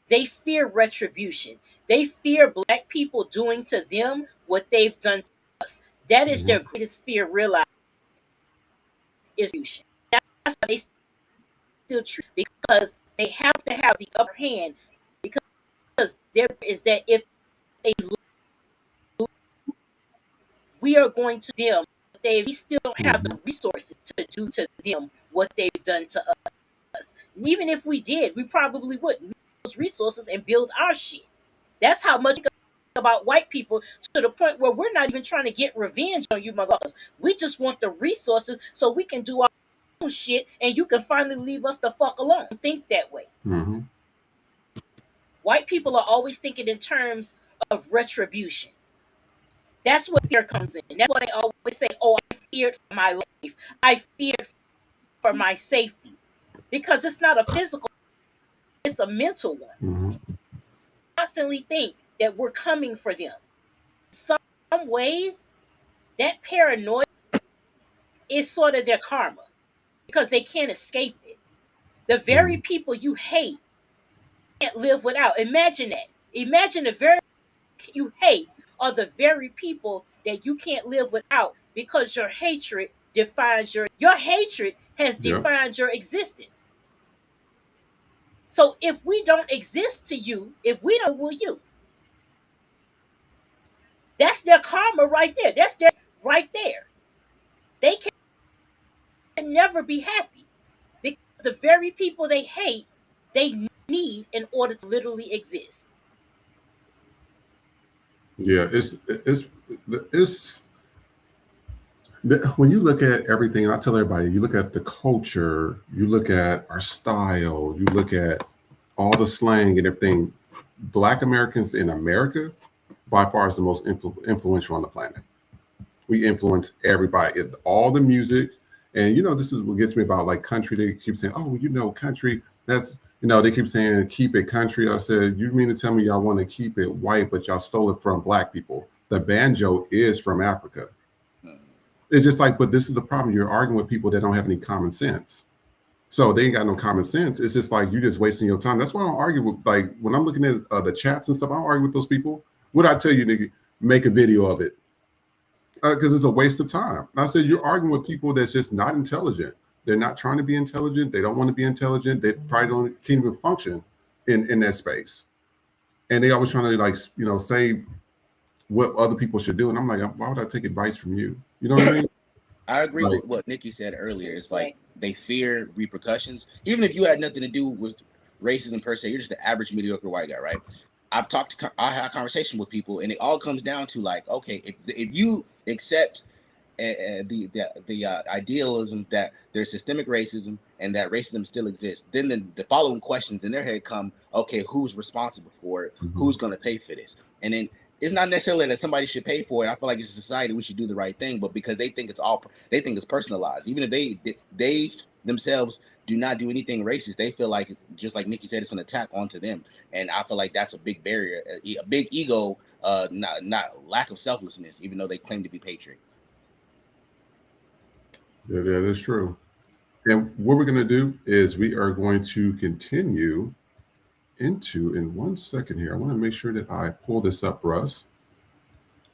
They fear retribution. They fear black people doing to them what they've done to us. That is Mm-hmm. their greatest fear. Realize is retribution. That's why they still treat, because they have to have the upper hand. Because there is that if they we are going to them, we still don't have Mm-hmm. the resources to do to them what they've done to us. And even if we did, we probably wouldn't use those resources and build our shit. That's how much about white people, to the point where we're not even trying to get revenge on you, motherfuckers. We just want the resources so we can do our own shit, and you can finally leave us the fuck alone. Think that way. Mm-hmm. White people are always thinking in terms of retribution. That's what fear comes in. That's why they always say, "Oh, I feared for my life. I feared for my safety," because it's not a physical; it's a mental one. Mm-hmm. Constantly think that we're coming for them. Some ways, that paranoia is sort of their karma, because they can't escape it. The very Mm-hmm. people you hate can't live without. Imagine that. Imagine the very you hate are the very people that you can't live without, because your hatred defines your hatred has Yeah. defined your existence. So if we don't exist to you, if we don't, will you? That's their karma right there. That's their right there. They can never be happy, because the very people they hate, they need in order to literally exist. Yeah. It's when you look at everything, and I tell everybody, you look at the culture, you look at our style, you look at all the slang and everything. Black Americans in America, by far, is the most influential on the planet. We influence everybody, all the music, and this is what gets me about like country. They keep saying, "Oh, country." That's they keep saying, "Keep it country." I said, "You mean to tell me y'all want to keep it white, but y'all stole it from black people?" The banjo is from Africa. It's just like, but this is the problem. You're arguing with people that don't have any common sense. So they ain't got no common sense. It's just like you're just wasting your time. That's why I don't argue with, like, when I'm looking at the chats and stuff, I don't argue with those people. What I tell you, nigga, make a video of it. Because it's a waste of time. And I said, you're arguing with people that's just not intelligent. They're not trying to be intelligent. They don't want to be intelligent. They probably can't even function in that space. And they always trying to, like, you know, say what other people should do. And I'm like, why would I take advice from you? You know what I mean? I agree with what Nikki said earlier. It's like they fear repercussions. Even if you had nothing to do with racism per se, you're just the average mediocre white guy, right? I had a conversation with people, and it all comes down to, like, okay, if you accept the idealism that there's systemic racism and that racism still exists, then the following questions in their head come, okay, who's responsible for it? Mm-hmm. Who's going to pay for this? And then it's not necessarily that somebody should pay for it. I feel like as a society we should do the right thing, but because they think it's personalized, even if they themselves do not do anything racist, they feel like it's just like Nikki said, it's an attack onto them. And I feel like that's a big barrier, a big ego, not lack of selflessness, even though they claim to be patriot. Yeah, that is true. And what we're going to do is we are going to continue in 1 second here. I want to make sure that I pull this up for us.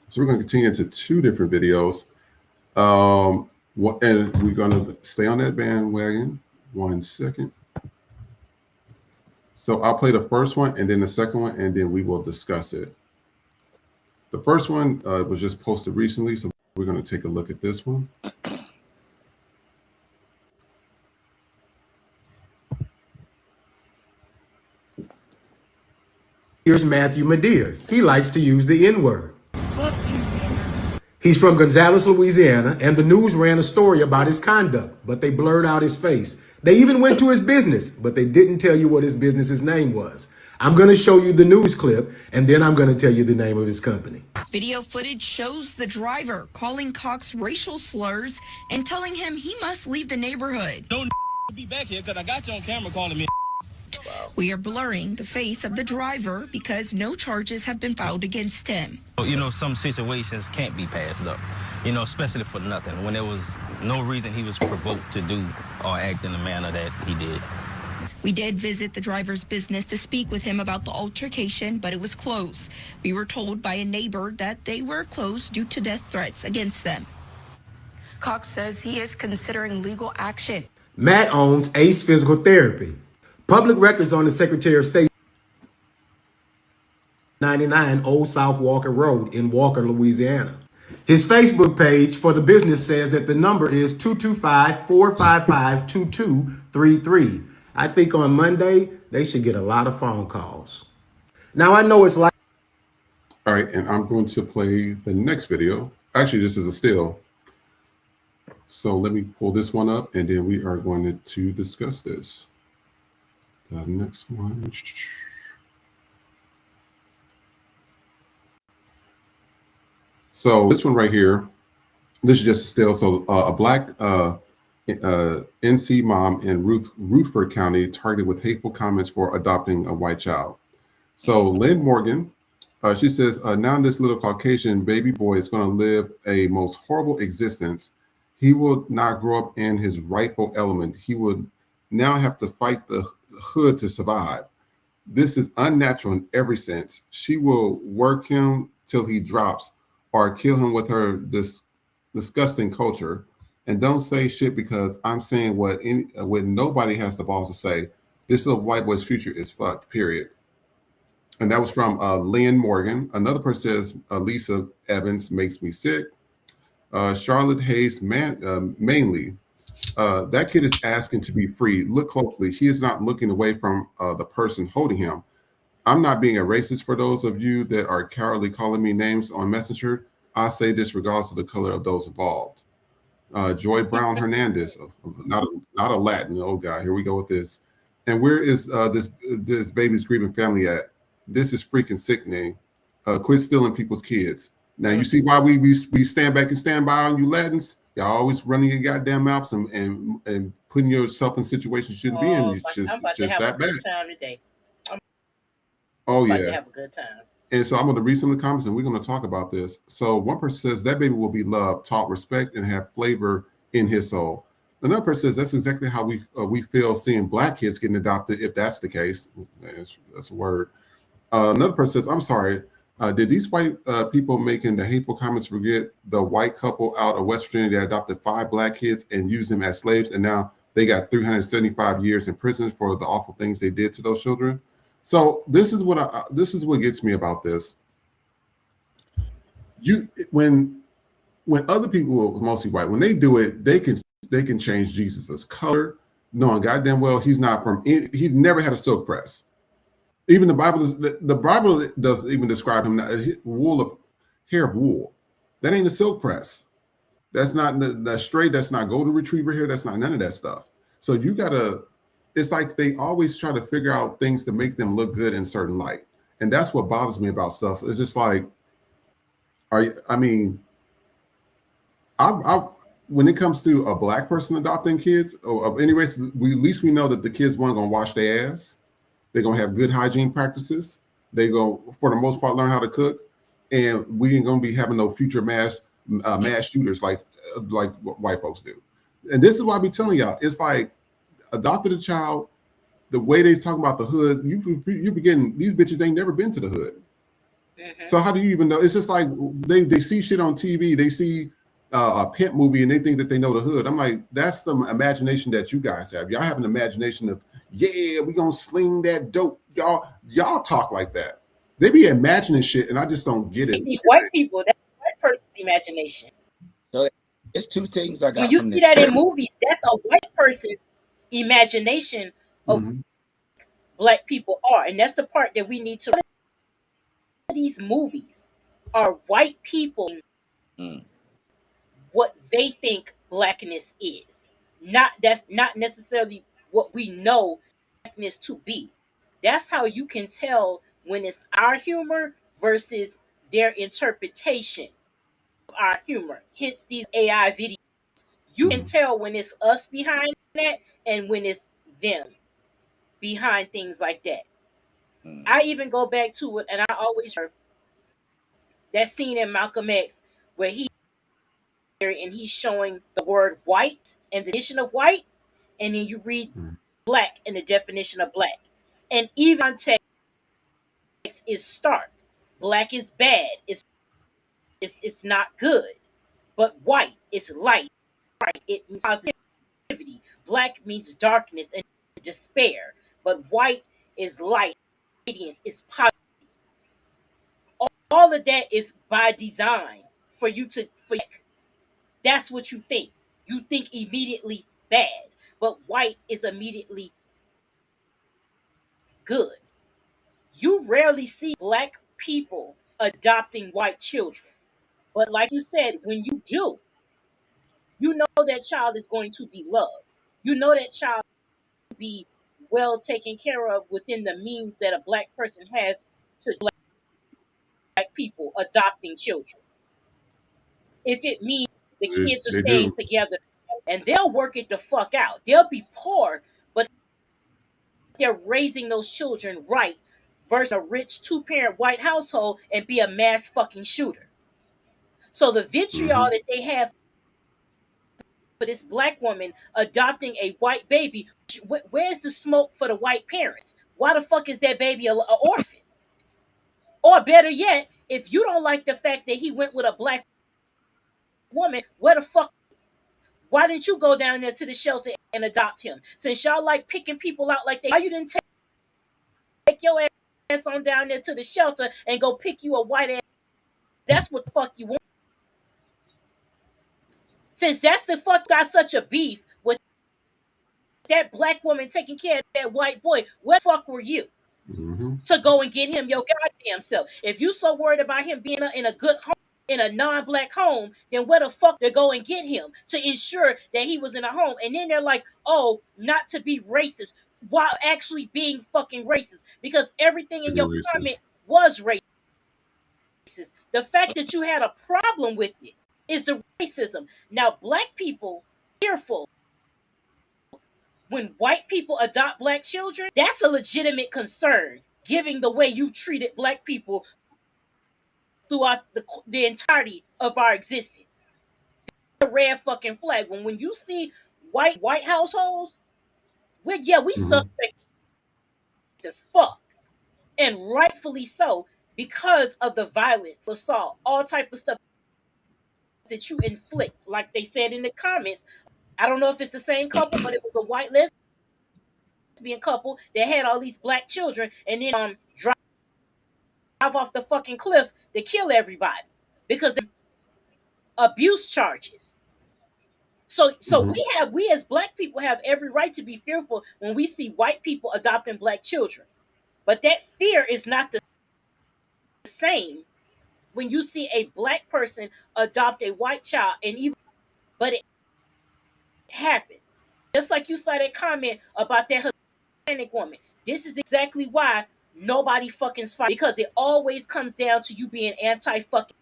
So we're going to continue into 2 different videos. And we're going to stay on that bandwagon. 1 second. So I'll play the first one and then the second one, and then we will discuss it. The first one was just posted recently, so we're going to take a look at this one. Here's Matthew Medea. He likes to use the N-word. He's from Gonzales, Louisiana, and the news ran a story about his conduct, but they blurred out his face. They even went to his business, but they didn't tell you what his business's name was. I'm going to show you the news clip, and then I'm going to tell you the name of his company. Video footage shows the driver calling Cox racial slurs and telling him he must leave the neighborhood. Don't be back here because I got you on camera calling me. We are blurring the face of the driver because no charges have been filed against him. You know, some situations can't be passed up, you know, especially for nothing, when there was no reason he was provoked to do or act in the manner that he did. We did visit the driver's business to speak with him about the altercation, but it was closed. We were told by a neighbor that they were closed due to death threats against them. Cox says he is considering legal action. Matt owns Ace Physical Therapy. Public records on the Secretary of State 99 Old South Walker Road in Walker, Louisiana. His Facebook page for the business says that the number is 225-455-2233. I think on Monday, they should get a lot of phone calls. Now, I know it's like... All right, and I'm going to play the next video. Actually, this is a still. So let me pull this one up, and then we are going to discuss this. The next one. So this one right here, this is just a still. So a black NC mom in Rutherford County targeted with hateful comments for adopting a white child. So Lynn Morgan, she says, now this little Caucasian baby boy is going to live a most horrible existence. He will not grow up in his rightful element. He would now have to fight the hood to survive. This is unnatural in every sense. She will work him till he drops or kill him with her disgusting culture. And don't say shit because I'm saying what nobody has the balls to say. This little white boy's future is fucked, period. And that was from Lynn Morgan. Another person says, Lisa Evans makes me sick. Charlotte Hayes mainly. That kid is asking to be free. Look closely. He is not looking away from the person holding him. I'm not being a racist for those of you that are cowardly calling me names on Messenger. I say this regardless of the color of those involved. Joy Brown Hernandez, not a Latin, oh God, here we go with this. And where is this baby's grieving family at? This is freaking sickening. Quit stealing people's kids. Now you see why we stand back and stand by on you Latins. Y'all always running your goddamn mouths and putting yourself in situations you shouldn't be in. You I'm about to have a good time today. Oh I'm yeah, about to have a good time. And so I'm going to read some of the comments and we're going to talk about this. So one person says that baby will be loved, taught respect, and have flavor in his soul. Another person says that's exactly how we feel seeing black kids getting adopted. If that's the case, that's a word. Another person says, "I'm sorry. Did these white people making the hateful comments forget the white couple out of West Virginia that adopted 5 black kids and used them as slaves, and now they got 375 years in prison for the awful things they did to those children?" So this is what gets me about this. When other people, mostly white, when they do it, they can change Jesus's color, knowing goddamn well he's not from. He never had a silk press. Even the Bible doesn't even describe him wool of hair of wool. That ain't a silk press. That's not the straight. That's not golden retriever hair. That's not none of that stuff. So you gotta. It's like they always try to figure out things to make them look good in certain light, and that's what bothers me about stuff. It's just like, I mean, I when it comes to a black person adopting kids or of any race, at least we know that the kids weren't gonna wash their ass. They're gonna have good hygiene practices. They go for the most part learn how to cook, and we ain't gonna be having no future mass shooters like what white folks do. And this is why I be telling y'all, it's like adopted a child. The way they talk about the hood, you forgetting these bitches ain't never been to the hood. Mm-hmm. So how do you even know? It's just like they see shit on TV. They see a pimp movie and they think that they know the hood. I'm like, that's some imagination that you guys have. Y'all have an imagination of, yeah, we gonna sling that dope. Y'all talk like that. They be imagining shit, and I just don't get it. White people, that's a white person's imagination. So it's 2 things I got. When you see that in movies, that's a white person's imagination of black people are, and that's the part that we need to. These movies are white people what they think blackness is. That's not necessarily what we know blackness to be. That's how you can tell when it's our humor versus their interpretation of our humor. Hence these AI videos. You can tell when it's us behind that and when it's them behind things like that. I even go back to it, and I always heard that scene in Malcolm X where he's showing the word white and the definition of white, and then you read black and the definition of black. And even text is stark. Black is bad. It's not good. But white is light. Right. It means positivity. Black means darkness and despair. But white is light. Radiance is positive. All of that is by design for you to that's what you think. You think immediately bad, but white is immediately good. You rarely see black people adopting white children. But like you said, when you do, you know that child is going to be loved. You know that child will be well taken care of within the means that a black person has to black people adopting children. If it means the kids are staying together, and they'll work it the fuck out. They'll be poor, but they're raising those children right versus a rich 2-parent white household and be a mass fucking shooter. So the vitriol that they have for this black woman adopting a white baby, where's the smoke for the white parents? Why the fuck is that baby an orphan? Or better yet, if you don't like the fact that he went with a black woman, where the fuck? Why didn't you go down there to the shelter and adopt him? Since y'all like picking people out like that, why you didn't take your ass on down there to the shelter and go pick you a white ass? That's what the fuck you want. Since that's the fuck got such a beef with that black woman taking care of that white boy, where the fuck were you to go and get him your goddamn self? If you so worried about him being in a good home, in a non-black home, then where the fuck to go and get him to ensure that he was in a home? And then they're like, oh, not to be racist, while actually being fucking racist, because everything in your comment was racist. The fact that you had a problem with it is the racism. Now, black people fearful when white people adopt black children. That's a legitimate concern, given the way you've treated black people throughout the entirety of our existence. The red fucking flag. When you see white households, we Mm-hmm. suspect as fuck, and rightfully so, because of the violence, assault, all type of stuff that you inflict. Like they said in the comments, I don't know if it's the same couple, but it was a white lesbian couple that had all these black children, and then drive off the fucking cliff to kill everybody because of abuse charges. So Mm-hmm. we as black people have every right to be fearful when we see white people adopting black children. But that fear is not the same when you see a black person adopt a white child, and even but it happens. Just like you saw that comment about that Hispanic woman. This is exactly why nobody fucking fight, because it always comes down to you being anti fucking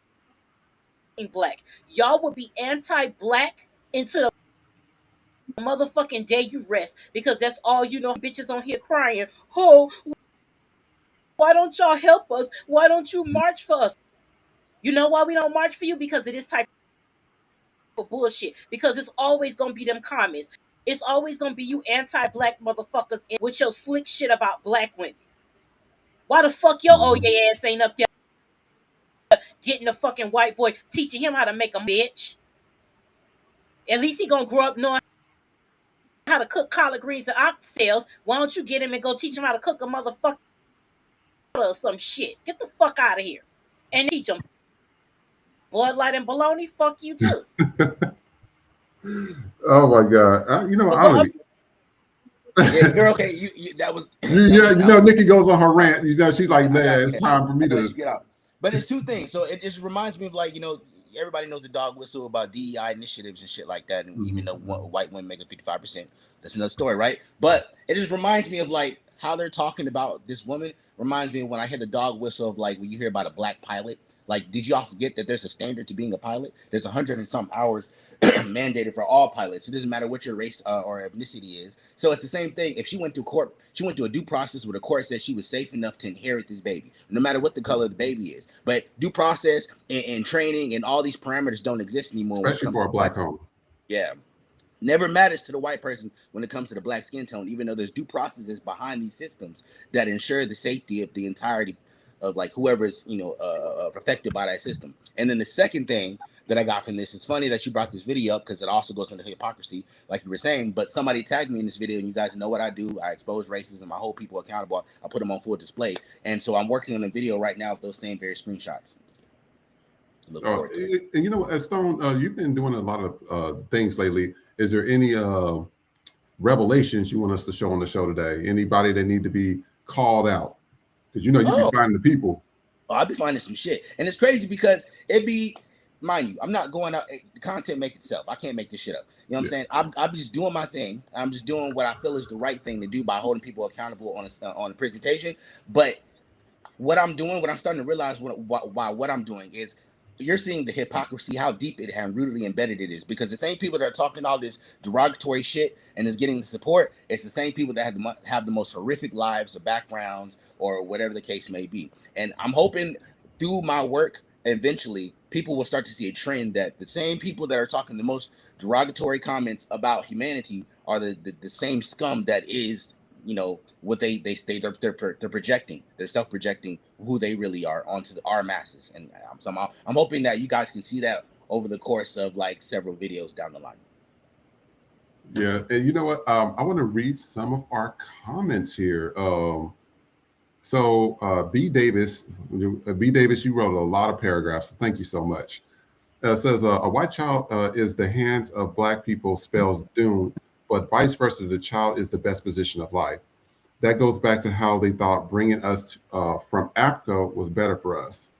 black. Y'all will be anti black into the motherfucking day you rest, because that's all you know. Bitches on here crying, oh, why don't y'all help us? Why don't you march for us? You know why we don't march for you? Because of this type of bullshit. Because it's always gonna be them comments. It's always gonna be you anti-black motherfuckers with your slick shit about black women. Why the fuck your old Mm-hmm. ass ain't up there getting a fucking white boy, teaching him how to make a bitch? At least he gonna grow up knowing how to cook collard greens and oxtails. Why don't you get him and go teach him how to cook a motherfucker or some shit? Get the fuck out of here. And teach him Bud Light and bologna. Fuck you too. Oh my God! But I go don't. up. Yeah, you're okay. You that was that Yeah, was valid. Nikki goes on her rant. She's like, I "Yeah, got it's you. time for me I'm gonna let to." you get out. But it's two things. So it just reminds me of, like, everybody knows the dog whistle about DEI initiatives and shit like that. And even Mhm. though white women make up 55%, that's another story, right? But it just reminds me of, like, how they're talking about this woman. Reminds me of when I hear the dog whistle of, like, when you hear about a black pilot. Like, did y'all forget that there's a standard to being a pilot? There's 100 and some hours mandated for all pilots. It doesn't matter what your race or ethnicity is. So it's the same thing. If she went to court, she went to a due process where the court said she was safe enough to inherit this baby, no matter what the color of the baby is. But due process and training and all these parameters don't exist anymore when it Especially comes for to a the white black person. home. Yeah. Never matters to the white person when it comes to the black skin tone, even though there's due processes behind these systems that ensure the safety of the entirety of, like, whoever's affected by that system. And then the second thing that I got from this is funny that you brought this video up, because it also goes into hypocrisy, like you were saying. But somebody tagged me in this video, and you guys know what I do. I expose racism. I hold people accountable. I put them on full display. And so I'm working on a video right now of those same very screenshots. Look forward to it. And Stone, you've been doing a lot of things lately. Is there any revelations you want us to show on the show today? Anybody that need to be called out? Because you be Oh, finding the people. I'll be finding some shit. And it's crazy because it be, mind you, I'm not going out. The content make itself. I can't make this shit up. You know what I'm saying? I'm just doing my thing. I'm just doing what I feel is the right thing to do by holding people accountable on a presentation. But what I'm doing, what I'm starting to realize what I'm doing is, you're seeing the hypocrisy, how deep it and rootedly embedded it is. Because the same people that are talking all this derogatory shit and is getting the support, it's the same people that have the most horrific lives or backgrounds or whatever the case may be. And I'm hoping through my work, eventually, people will start to see a trend that the same people that are talking the most derogatory comments about humanity are the same scum that is, what they're projecting. They're self-projecting who they really are onto our masses. And somehow I'm hoping that you guys can see that over the course of, like, several videos down the line. Yeah, and you know what? I want to read some of our comments here. B Davis, you wrote a lot of paragraphs. So thank you so much. It says a white child is the hands of black people spells doom, but vice versa, the child is the best position of life. That goes back to how they thought bringing us from Africa was better for us.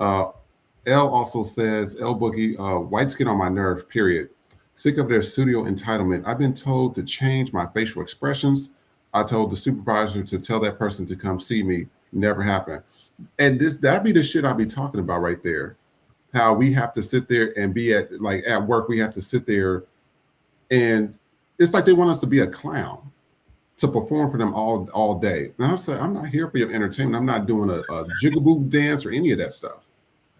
L also says, L Boogie, whites get on my nerve, period. Sick of their studio entitlement. I've been told to change my facial expressions. I told the supervisor to tell that person to come see me. Never happened. And that'd be the shit I'd be talking about right there. How we have to sit there and be at work, we have to sit there, and it's like they want us to be a clown to perform for them all day. And I'm saying, I'm not here for your entertainment. I'm not doing a jigaboo dance or any of that stuff.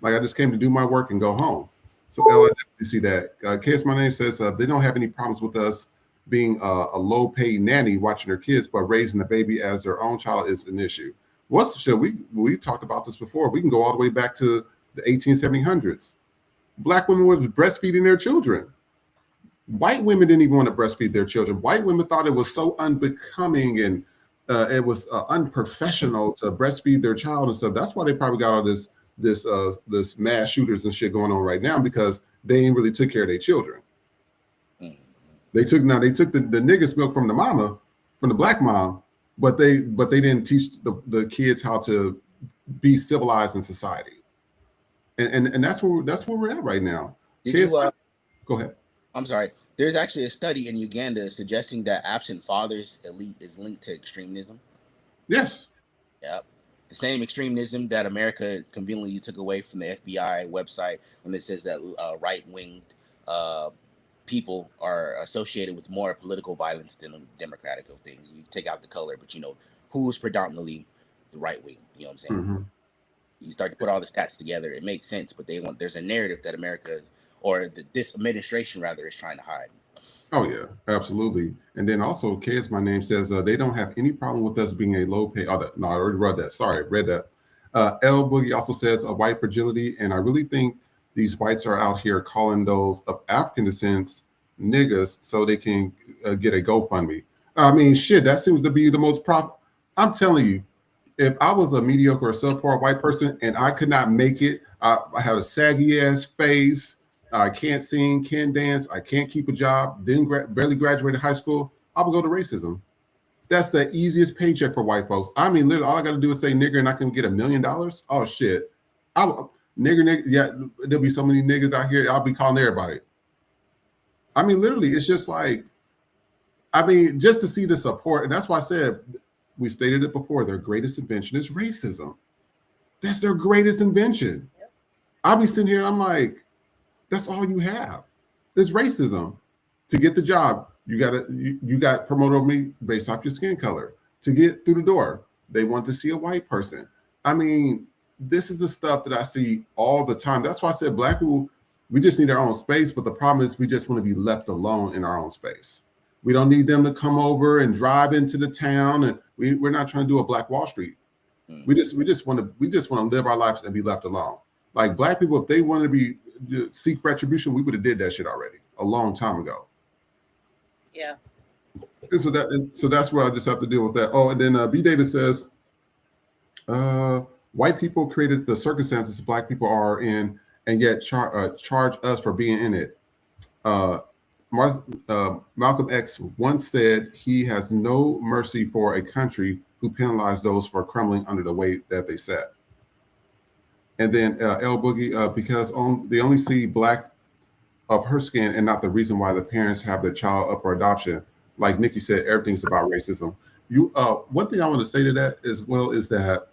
Like, I just came to do my work and go home. So L, I definitely see that. KS My Name says they don't have any problems with us being a low paid nanny watching their kids, but raising the baby as their own child is an issue. What's the show? We talked about this before. We can go all the way back to the 1700s. Black women was breastfeeding their children. White women didn't even want to breastfeed their children. White women thought it was so unbecoming and it was unprofessional to breastfeed their child and stuff. That's why they probably got all this mass shooters and shit going on right now, because they ain't really took care of their children. They took the niggas milk from the mama, from the black mom, but they didn't teach the kids how to be civilized in society. And that's where we're at right now. Kids, go ahead. I'm sorry. There's actually a study in Uganda suggesting that absent fathers elite is linked to extremism. Yes. Yep. The same extremism that America conveniently took away from the FBI website when it says that right-winged people are associated with more political violence than the democratic things. You take out the color, but who's predominantly the right wing. You know what I'm saying? Mm-hmm. You start to put all the stats together, it makes sense. But there's a narrative that America, or this administration rather, is trying to hide. Oh yeah, absolutely. And then also, Kids, my name says they don't have any problem with us being a low pay. Oh, no, I already read that. Sorry, read that. L Boogie also says a white fragility, and I really think these whites are out here calling those of African descent niggas so they can get a GoFundMe. I mean, shit, that seems to be the most I'm telling you, if I was a mediocre or subpar white person and I could not make it, I have a saggy ass face, I can't sing, can't dance, I can't keep a job, barely graduated high school, I would go to racism. That's the easiest paycheck for white folks. I mean, literally, all I got to do is say nigger and I can get $1 million. Oh, shit. Nigger, yeah, there'll be so many niggas out here, I'll be calling everybody. I mean, literally, it's just like, I mean, just to see the support, and that's why I said, we stated it before, their greatest invention is racism. That's their greatest invention. I'll be sitting here, I'm like, that's all you have. It's racism. To get the job, you got promoted over me based off your skin color. To get through the door, they want to see a white person. I mean, this is the stuff that I see all the time. That's why I said black people, we just need our own space, but the problem is we just want to be left alone in our own space. We don't need them to come over and drive into the town, and we're not trying to do a Black Wall Street. We just want to live our lives and be left alone. Like black people, if they wanted to seek retribution, we would have did that shit already a long time ago. Yeah. And so that's where I just have to deal with that. Oh, and then B. Davis says, white people created the circumstances black people are in, and yet charge us for being in it. Malcolm X once said he has no mercy for a country who penalize those for crumbling under the weight that they set. And then L Boogie, because they only see black of her skin and not the reason why the parents have their child up for adoption. Like Nikki said, everything's about racism. One thing I want to say to that as well is that,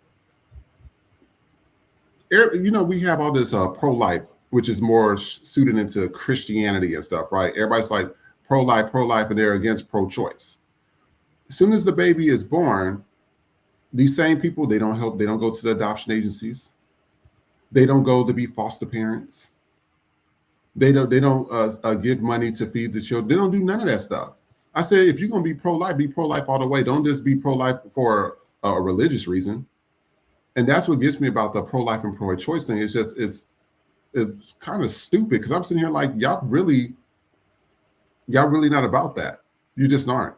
we have all this pro-life, which is more suited into Christianity and stuff, right? Everybody's like pro-life, and they're against pro-choice. As soon as the baby is born, these same people, they don't go to the adoption agencies. They don't go to be foster parents. They don't give money to feed the children. They don't do none of that stuff. I said, if you're going to be pro-life all the way. Don't just be pro-life for a religious reason. And that's what gets me about the pro-life and pro-choice thing. It's just, it's kind of stupid, because I'm sitting here like, y'all really not about that. You just aren't.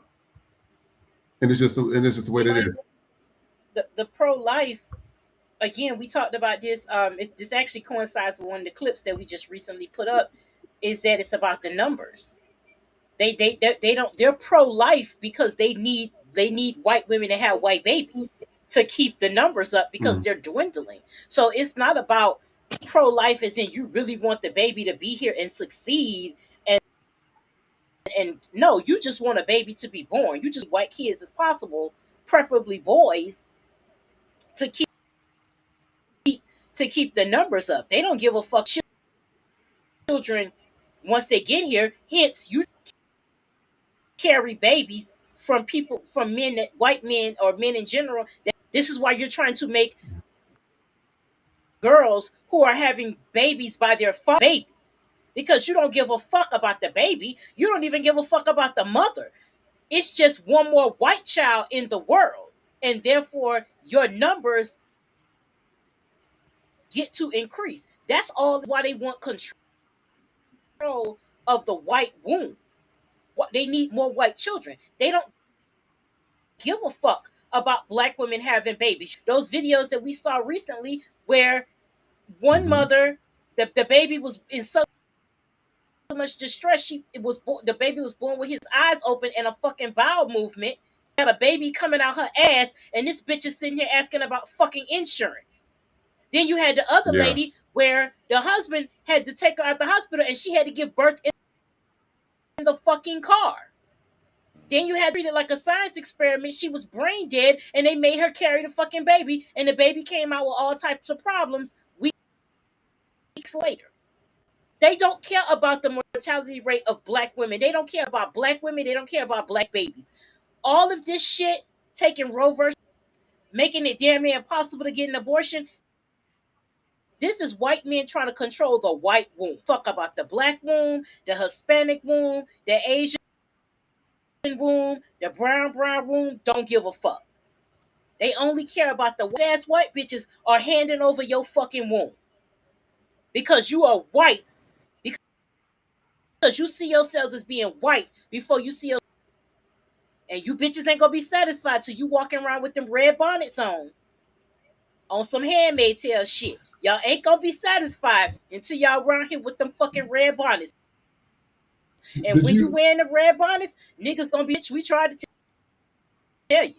And it's just the way that it is. The pro-life, again, we talked about this. This actually coincides with one of the clips that we just recently put up. Is that it's about the numbers. They're pro-life because they need white women to have white babies to keep the numbers up, because they're dwindling. So it's not about pro-life as in you really want the baby to be here and succeed, and no, you just want a baby to be born. You just white kids as possible, preferably boys, to keep the numbers up. They don't give a fuck. Children, once they get here, hence you carry babies from men, white men or men in general. This is why you're trying to make girls who are having babies by their babies. because you don't give a fuck about the baby. You don't even give a fuck about the mother. It's just one more white child in the world. And therefore, your numbers get to increase. That's all why they want control of the white womb. What they need more white children. They don't give a fuck about black women having babies. Those videos that we saw recently where one mother, the baby was in so much distress, the baby was born with his eyes open and a fucking bowel movement. Had a baby coming out her ass, and this bitch is sitting here asking about fucking insurance. Then you had the other lady where the husband had to take her out the hospital and she had to give birth in the fucking car. Then you had treated like a science experiment. She was brain dead and they made her carry the fucking baby, and the baby came out with all types of problems weeks later. They don't care about the mortality rate of black women. They don't care about black women. They don't care about black babies. All of this shit, taking Roe versus, making it damn near impossible to get an abortion. This is white men trying to control the white womb. Fuck about the black womb, the Hispanic womb, the Asian womb, the brown womb. Don't give a fuck. They only care about the white-ass white bitches are handing over your fucking womb. Because you are white. Because you see yourselves as being white before you see yourselves. And you bitches ain't gonna be satisfied till you walking around with them red bonnets on some Handmaid's Tale shit. Y'all ain't gonna be satisfied until y'all around here with them fucking red bonnets. And when you wearing the red bonnets, niggas gonna be, bitch, we tried to tell you.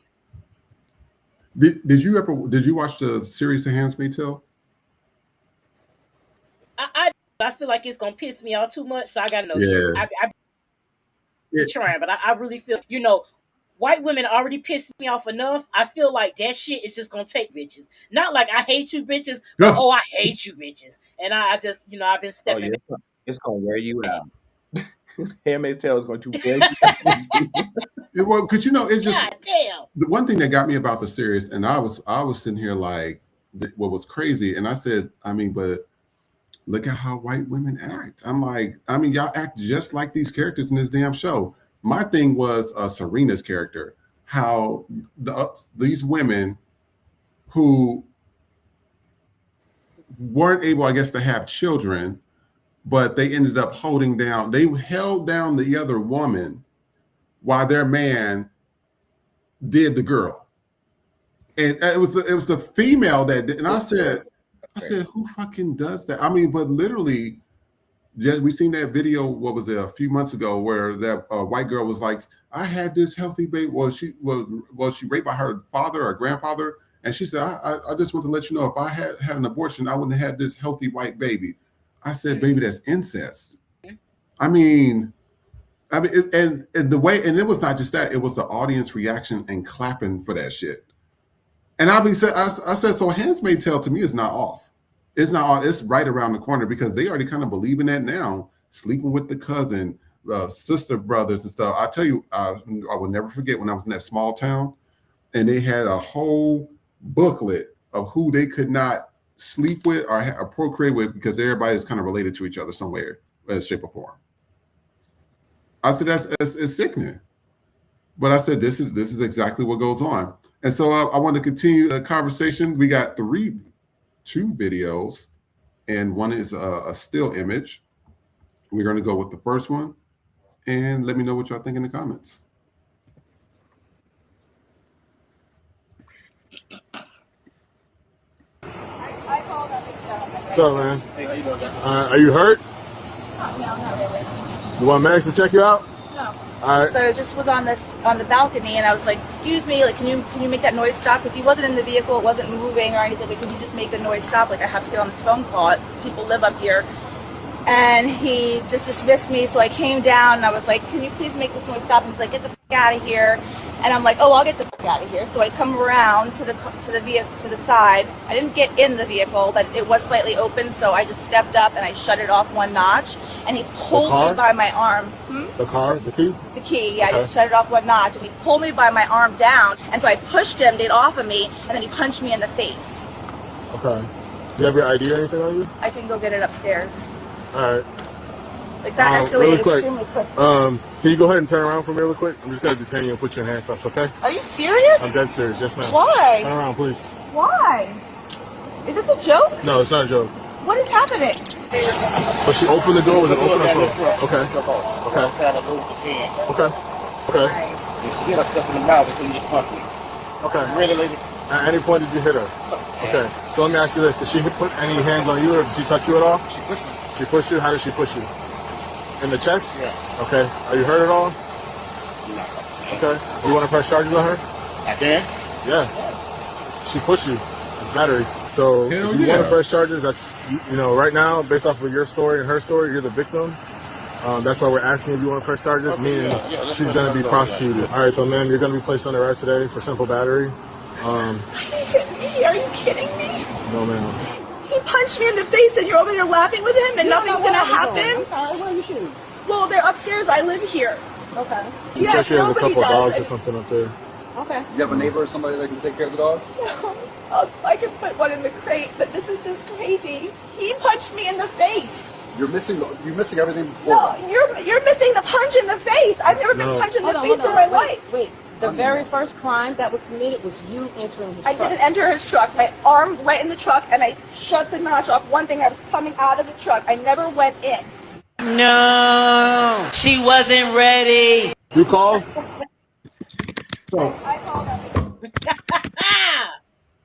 Did you watch the series of Handmaid's Tale? I feel like it's gonna piss me off too much, so I gotta know. Yeah. I trying, but I really feel, white women already pissed me off enough. I feel like that shit is just gonna take bitches. Not like I hate you bitches, but I hate you bitches. And I just, I've been stepping. It's gonna wear you out. Handmaid's Tale is going to wear you out. Well, because it's just, God damn. The one thing that got me about the series, and I was sitting here like, what was crazy, and I said, but look at how white women act. I'm like, y'all act just like these characters in this damn show. My thing was Serena's character, how these women who weren't able, I guess, to have children, but they ended up they held down the other woman while their man did the girl. And it was the female that did, and I said, who fucking does that? But literally, just we seen that video, what was it, a few months ago, where that white girl was like, I had this healthy baby. She raped by her father or grandfather, and she said, I just want to let you know, if I had an abortion, I wouldn't have had this healthy white baby. I said, baby, that's incest. And the way, and it was not just that, it was the audience reaction and clapping for that shit. And I said, so Handmaid's Tale to me is not off. It's not off. It's right around the corner, because they already kind of believe in that now. Sleeping with the cousin, sister brothers and stuff. I tell you, I will never forget when I was in that small town, and they had a whole booklet of who they could not sleep with or procreate with, because everybody is kind of related to each other somewhere, shape or form. I said, it's sickening. But I said, this is exactly what goes on. And so I want to continue the conversation. We got two videos, and one is a still image. We're going to go with the first one, and let me know what y'all think in the comments. What's up, man? Hey, how you doing, John? Are you hurt? No, not really. You want Max to check you out? No. All right. So I just was on the balcony, and I was like, "Excuse me, like, can you make that noise stop?" Because he wasn't in the vehicle, it wasn't moving or anything. But can you just make the noise stop? Like, I have to get on this phone call. People live up here, and he just dismissed me. So I came down, and I was like, "Can you please make this noise stop?" And he's like, "Get the fuck out of here." And I'm like, "Oh, I'll get the fuck out of here." So I come around to the vehicle, to the side. I didn't get in the vehicle, but it was slightly open, so I just stepped up and I shut it off one notch. And he pulled me by my arm. The car, the key? The key, yeah. I just shut it off one notch, and he pulled me by my arm down. And so I pushed him to get off of me, and then he punched me in the face. Okay. Do you have your ID or anything on you? I can go get it upstairs. All right. Like that escalated really quick. extremely quick. Can you go ahead and turn around for me real quick? I'm just gonna detain you and put you in handcuffs, okay? Are you serious? I'm dead serious. Yes, ma'am. Why? Turn around, please. Why? Is this a joke? No, it's not a joke. What is happening? But she opened the door. Was it open or closed? Okay. Okay. Okay. Okay. You get her stuff in the mouth and you just punch me. Okay. Really? At any point did you hit her? Okay. So let me ask you this: did she put any hands on you, or did she touch you at all? She pushed me. She pushed you. How did she push you? In the chest? Yeah. Okay. Are you hurt at all? No. Okay. Do you want to press charges on her? I can? Yeah. She pushed you. It's battery. So Hell if you yeah. want to press charges, that's, you know, right now, based off of your story and her story, you're the victim. That's why we're asking if you want to press charges, Okay, meaning let's she's press going to be charges on prosecuted. that. All right, so ma'am, you're going to be placed under arrest today for simple battery. Are you kidding me? No, ma'am. He punched me in the face and you're over here laughing with him and nothing's gonna happen? I'm sorry, where are your shoes? Well, they're upstairs. I live here. Okay. She said she has a couple dogs or something up there. Okay. You have a neighbor or somebody that can take care of the dogs? I can put one in the crate, but this is just crazy. He punched me in the face. You're missing everything before. No, you're missing the punch in the face. I've never been punched in the face in my life. Wait. The very first crime that was committed was you entering his I truck. didn't enter his truck. My arm went in the truck and I shut the notch off one thing. I was coming out of the truck. I never went in. No, she wasn't ready. You call?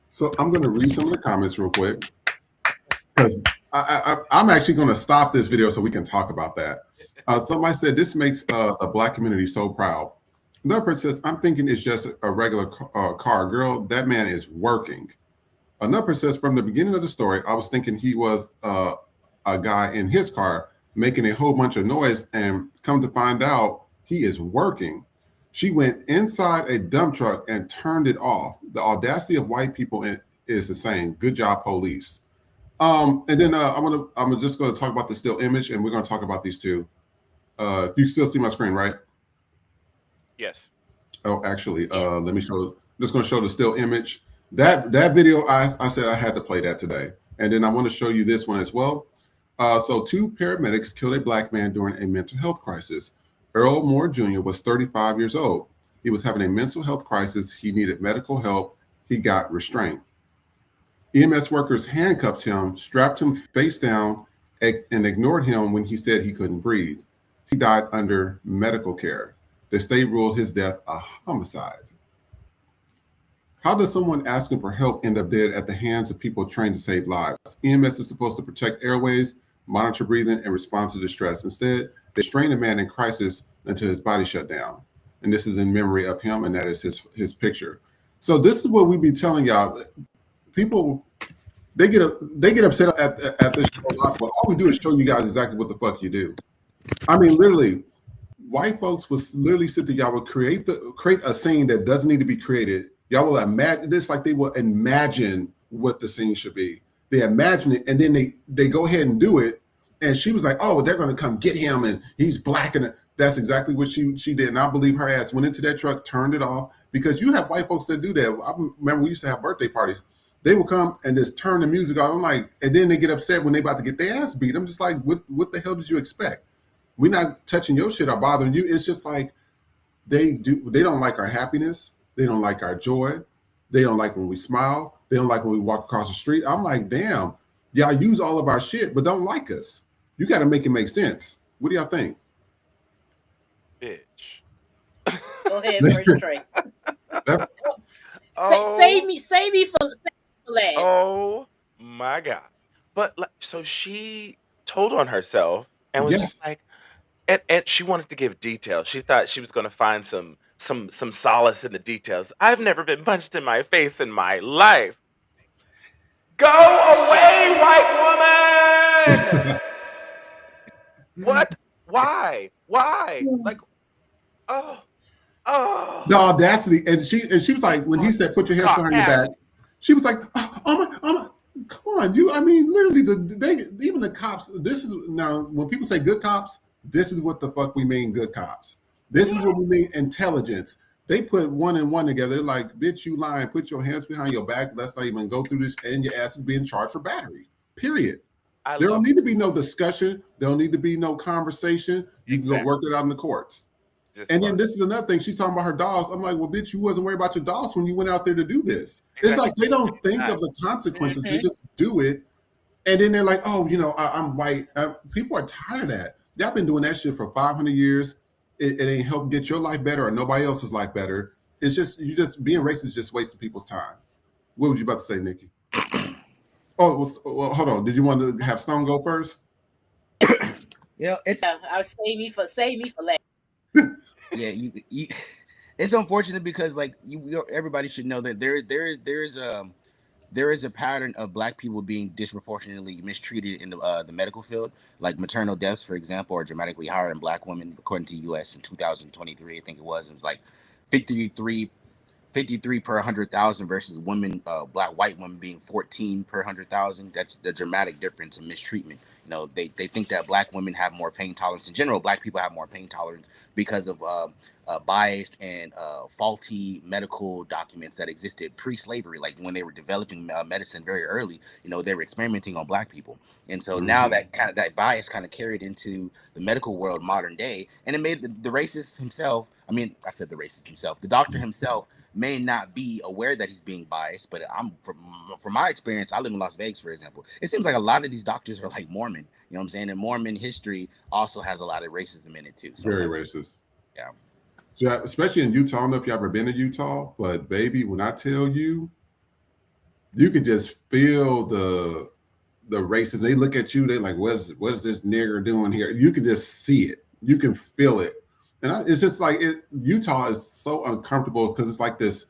So I'm going to read some of the comments real quick, because I'm actually going to stop this video so we can talk about that. Somebody said this makes the Black community so proud. Another person says, I'm thinking it's just a regular car. Girl, that man is working. Another person says, from the beginning of the story, I was thinking he was a guy in his car making a whole bunch of noise, and come to find out he is working. She went inside a dump truck and turned it off. The audacity of white people is insane. Good job, police. And then I'm just going to talk about the still image, and we're going to talk about these two. You still see my screen, right? Yes. Oh, actually, let me show. I'm just going to show the still image. That video, I said I had to play that today, and then I want to show you this one as well. So 2 paramedics killed a Black man during a mental health crisis. Earl Moore Jr. was 35 years old. He was having a mental health crisis. He needed medical help. He got restrained. EMS workers handcuffed him, strapped him face down, and ignored him when he said he couldn't breathe. He died under medical care. The state ruled his death a homicide. How does someone asking for help end up dead at the hands of people trained to save lives? EMS is supposed to protect airways, monitor breathing, and respond to distress. Instead, they strain a man in crisis until his body shut down. And this is in memory of him, and that is his picture. So this is what we be telling y'all. People, they get upset at this show a lot, but all we do is show you guys exactly what the fuck you do. I mean, literally, white folks will literally sit there, y'all will create a scene that doesn't need to be created. Y'all will imagine this, like they will imagine what the scene should be. They imagine it, and then they go ahead and do it. And she was like, "Oh, they're going to come get him, and he's Black." And that's exactly what she did. And I believe her ass went into that truck, turned it off, because you have white folks that do that. I remember we used to have birthday parties. They will come and just turn the music off. I'm like, and then they get upset when they about to get their ass beat. I'm just like, what the hell did you expect? We're not touching your shit or bothering you. It's just like they don't like our happiness. They don't like our joy. They don't like when we smile. They don't like when we walk across the street. I'm like, damn, y'all use all of our shit, but don't like us. You got to make it make sense. What do y'all think? Bitch. Go ahead, first Trey. Save me for last. Oh my God. But so she told on herself and was just like, and she wanted to give details. She thought she was going to find some solace in the details. I've never been punched in my face in my life. Go away, white woman! What? Why? Like, oh. The audacity, and she was like, when he said, "Put your hands behind your back," she was like, "Oh my, come on, you." I mean, literally, even the cops. This is now when people say good cops. This is what the fuck we mean good cops. This is what we mean intelligence. They put 1 and 1 together. They're like, bitch, you lying. Put your hands behind your back. Let's not even go through this. And your ass is being charged for battery. Period. I There don't love need to be no discussion. There don't need to be no conversation. You can go exactly. work it out in the courts. Just And then work. this is another thing. She's talking about her dogs. I'm like, well, bitch, you wasn't worried about your dogs when you went out there to do this. It's Exactly. like they don't think Not. of the consequences. They Mhm. just do it. And then they're like, oh, I'm white. People are tired of that. Y'all been doing that shit for 500 years. It ain't helped get your life better or nobody else's life better. It's just, you just being racist, just wasting people's time. What was you about to say, Nikki? Oh, well, hold on. Did you want to have Stone go first? It's I'll save me for last. yeah, you it's unfortunate because like everybody should know that there is a pattern of black people being disproportionately mistreated in the medical field. Like maternal deaths, for example, are dramatically higher in black women, according to U.S. in 2023. I think it was like 53 53 per 100,000 versus women, black white women being 14 per 100,000. That's the dramatic difference in mistreatment. They think that black women have more pain tolerance. In general, black people have more pain tolerance because of biased and faulty medical documents that existed pre-slavery. Like when they were developing medicine very early, they were experimenting on black people, and so now that bias kind of carried into the medical world modern day, and it made the racist himself. I mean, I said the racist himself. The doctor himself may not be aware that he's being biased, but from my experience, I live in Las Vegas, for example. It seems like a lot of these doctors are like Mormon. You know what I'm saying? And Mormon history also has a lot of racism in it too. So Very racist. Yeah. So especially in Utah, I don't know if you've ever been to Utah, but baby, when I tell you, you could just feel the racism. They look at you, they like, what's this nigger doing here? You can just see it. You can feel it. And it's just like Utah is so uncomfortable because it's like this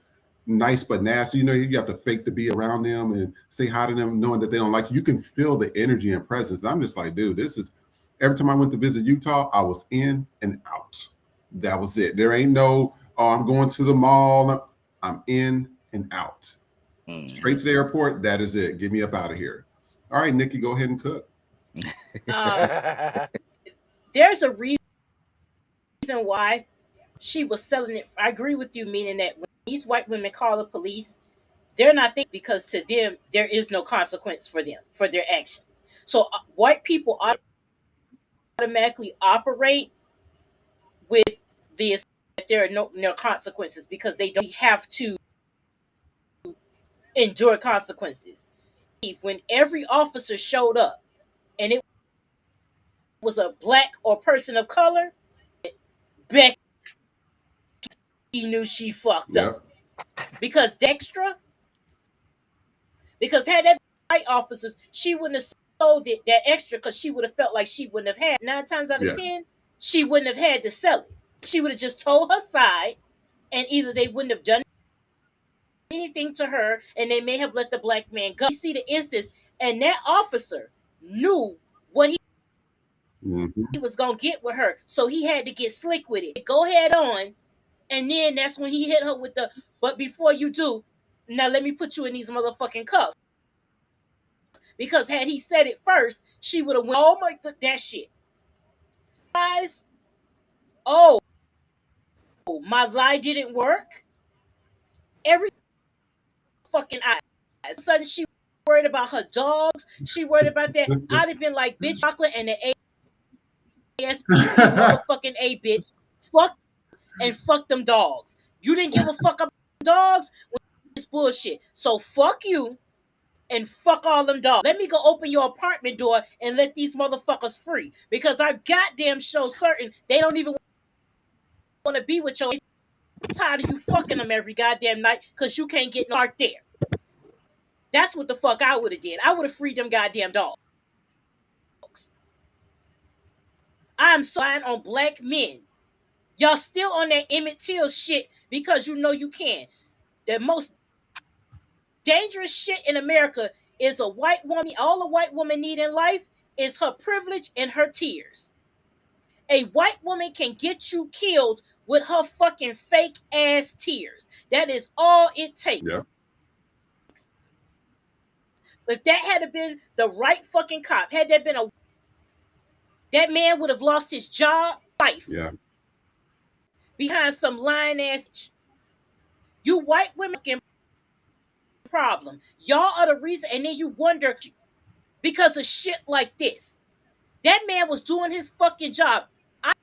nice but nasty. You have to fake to be around them and say hi to them, knowing that they don't like you. You can feel the energy and presence. I'm just like, dude, this is every time I went to visit Utah, I was in and out. That was it. There ain't no, oh, I'm going to the mall. I'm in and out. Straight to the airport. That is it. Get me up out of here. All right, Nikki, go ahead and cook. There's a reason why she was selling it. I agree with you, meaning that when these white women call the police, they're not thinking because to them there is no consequence for them for their actions. So white people automatically operate with the that there are no consequences because they don't have to endure consequences. When every officer showed up and it was a black or person of color, Becky knew she fucked up because Dextra. Because had that white officers, she wouldn't have sold it that extra because she would have felt like she wouldn't have had 9 times out of 10, she wouldn't have had to sell it. She would have just told her side, and either they wouldn't have done anything to her, and they may have let the black man go. You see the instance, and that officer knew what he was gonna get with her, so he had to get slick with it. Go head on, and then that's when he hit her with the. But before you do, now let me put you in these motherfucking cuffs. Because had he said it first, she would have went, oh my, that shit. Guys, oh, my lie didn't work. Every fucking eye. All of a sudden, she worried about her dogs. She worried about that. I'd have been like, bitch, chocolate and the ASPC motherfucking A, bitch. Fuck and fuck them dogs. You didn't give a fuck about dogs when it's bullshit. So fuck you and fuck all them dogs. Let me go open your apartment door and let these motherfuckers free. Because I goddamn show certain they don't even want to be with you. I'm tired of you fucking them every goddamn night because you can't get no heart there. That's what the fuck I would have did. I would have freed them goddamn dogs. I'm so on black men. Y'all still on that Emmett Till shit because you know you can. The most dangerous shit in America is a white woman. All a white woman need in life is her privilege and her tears. A white woman can get you killed with her fucking fake ass tears. That is all it takes. Yeah. If that had been the right fucking cop, had that been that man would have lost his job, life. Yeah. Behind some lying ass. You white women problem. Y'all are the reason, and then you wonder because of shit like this. That man was doing his fucking job. I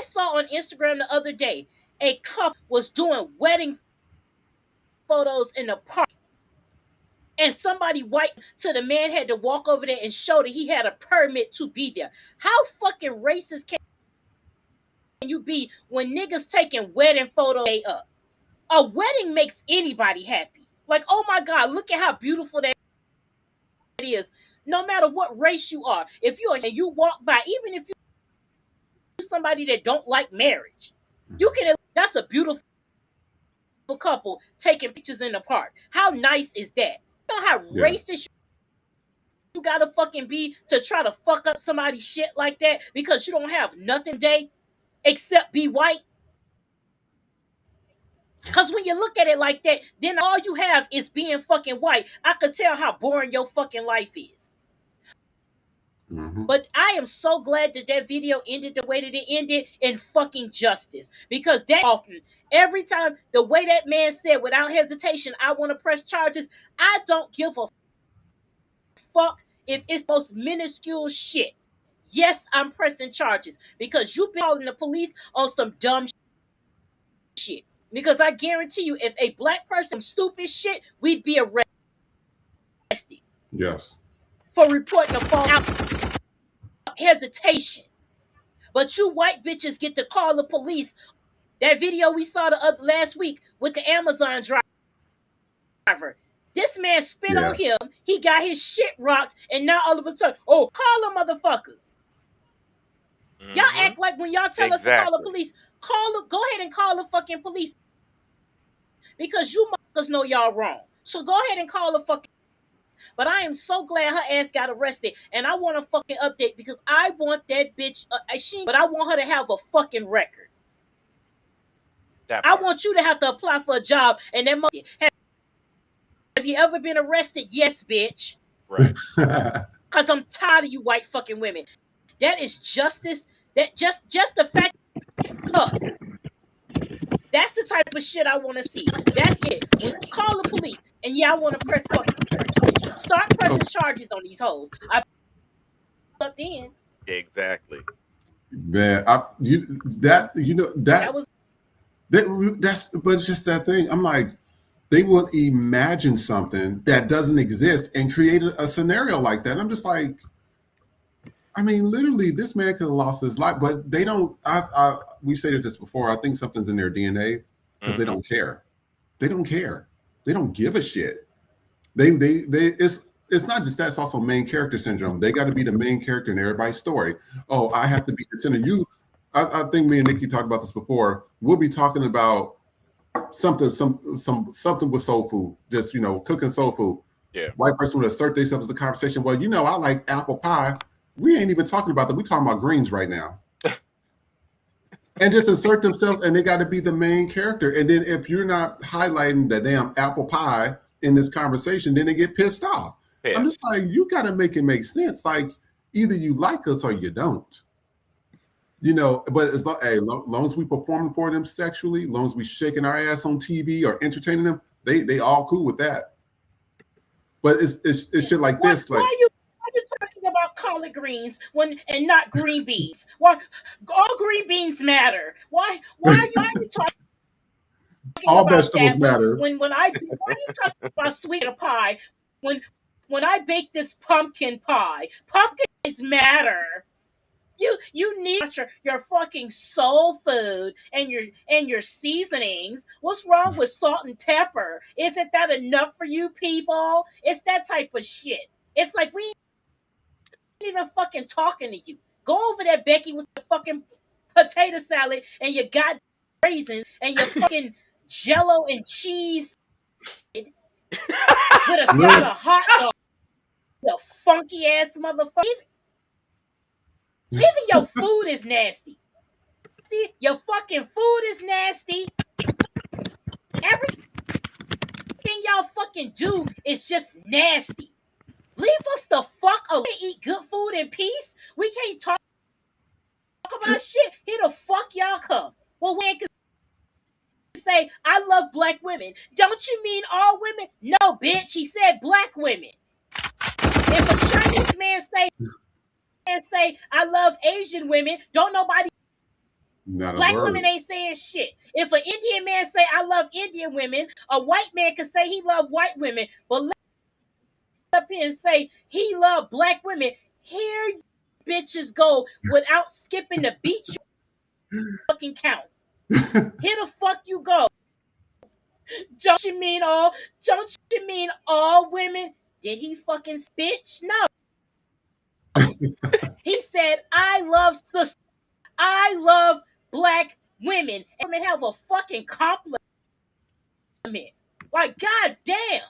saw on Instagram the other day a couple was doing wedding photos in the park, and somebody white to the man had to walk over there and show that he had a permit to be there. How fucking racist can you be when niggas taking wedding photos up? A wedding makes anybody happy. Like, oh my God, look at how beautiful that is. No matter what race you are, if you walk by, even if you're somebody that don't like marriage, you can. That's a beautiful couple taking pictures in the park. How nice is that? You know how racist you gotta fucking be to try to fuck up somebody's shit like that because you don't have nothing today except be white? Because when you look at it like that, then all you have is being fucking white. I could tell how boring your fucking life is. But I am so glad that that video ended the way that it ended in fucking justice. Because that often, every time, the way that man said without hesitation, I want to press charges, I don't give a fuck if it's most minuscule shit. Yes, I'm pressing charges because you've been calling the police on some dumb shit. Because I guarantee you, if a black person stupid shit, we'd be arrested. Yes. For reporting a fall out hesitation. But you white bitches get to call the police. That video we saw last week with the Amazon driver. This man spit on him. He got his shit rocked, and now all of a sudden, oh, call them motherfuckers. Y'all act like when y'all tell us to call the police, go ahead and call the fucking police. Because you motherfuckers know y'all wrong. So go ahead and call the fucking. But I am so glad her ass got arrested, and I want a fucking update because I want that bitch. But I want her to have a fucking record. I want you to have to apply for a job, and that have you ever been arrested? Yes, bitch. Right. Because I'm tired of you white fucking women. That is justice. That just the fact of us. That's the type of shit I want to see. That's it. When you call the police, and yeah, I want to press fucking charges. Start pressing charges on these hoes. I up in. Exactly. Man, that's but it's just that thing. I'm like, they will imagine something that doesn't exist and create a scenario like that. And I'm just like, I mean, literally, this man could have lost his life, but they don't. We stated this before. I think something's in their DNA because they don't care. They don't care. They don't give a shit. It's not just that. It's also main character syndrome. They got to be the main character in everybody's story. Oh, I have to be the center. I think me and Nikki talked about this before. We'll be talking about something with soul food, just cooking soul food. Yeah. White person would assert themselves as the conversation. Well, I like apple pie. We ain't even talking about that. We're talking about greens right now. And just insert themselves, and they got to be the main character. And then if you're not highlighting the damn apple pie in this conversation, then they get pissed off. Yeah. I'm just like, you got to make it make sense. Like, either you like us or you don't. But as long as we performing for them sexually, as long as we shaking our ass on TV or entertaining them, they all cool with that. But it's shit like this. Like, why are you talking about collard greens and not green beans? Why all green beans matter? Why are you talking all about vegetables that matter? Why are you talking about sweet pie when I bake this pumpkin pie? Pumpkins matter. You need your fucking soul food and your seasonings. What's wrong with salt and pepper? Isn't that enough for you people? It's that type of shit. It's like we ain't even fucking talking to you. Go over there, Becky, with the fucking potato salad and your goddamn raisins and your fucking jello and cheese with a side of hot dog. You funky ass motherfucker. Even your food is nasty. See, your fucking food is nasty. Everything y'all fucking do is just nasty. Leave us the fuck alone. We eat good food in peace. We can't talk about shit. Here the fuck y'all come. Well, we can say, I love black women. Don't you mean all women? No, bitch. He said black women. If a say I love Asian women, don't nobody Not a black word. women ain't saying shit. If an Indian man say I love Indian women, a white man can say he love white women, but let up here and say he love black women. Here bitches go without skipping the beat you fucking count. Here the fuck you go. Don't you mean all women? Did he fucking bitch? No. He said, I love sisters. I love black women. And women have a fucking compliment. Like, god damn.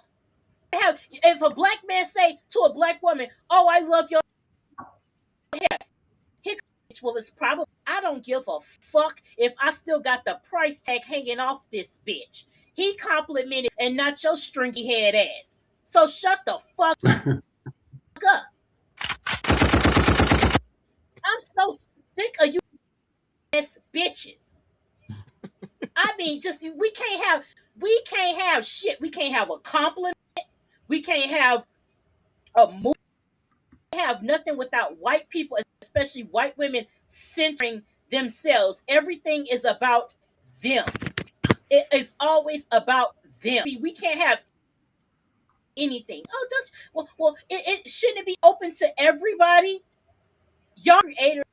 If a black man say to a black woman, oh, I love your hair. Well, it's probably, I don't give a fuck if I still got the price tag hanging off this bitch. He complimented and not your stringy head ass. So shut the fuck up. I'm so sick of you ass bitches. I mean, just we can't have shit. We can't have a compliment. We can't have a movie. Have nothing without white people, especially white women, centering themselves. Everything is about them. It is always about them. We can't have anything. Oh, don't you, it shouldn't be open to everybody. Y'all creators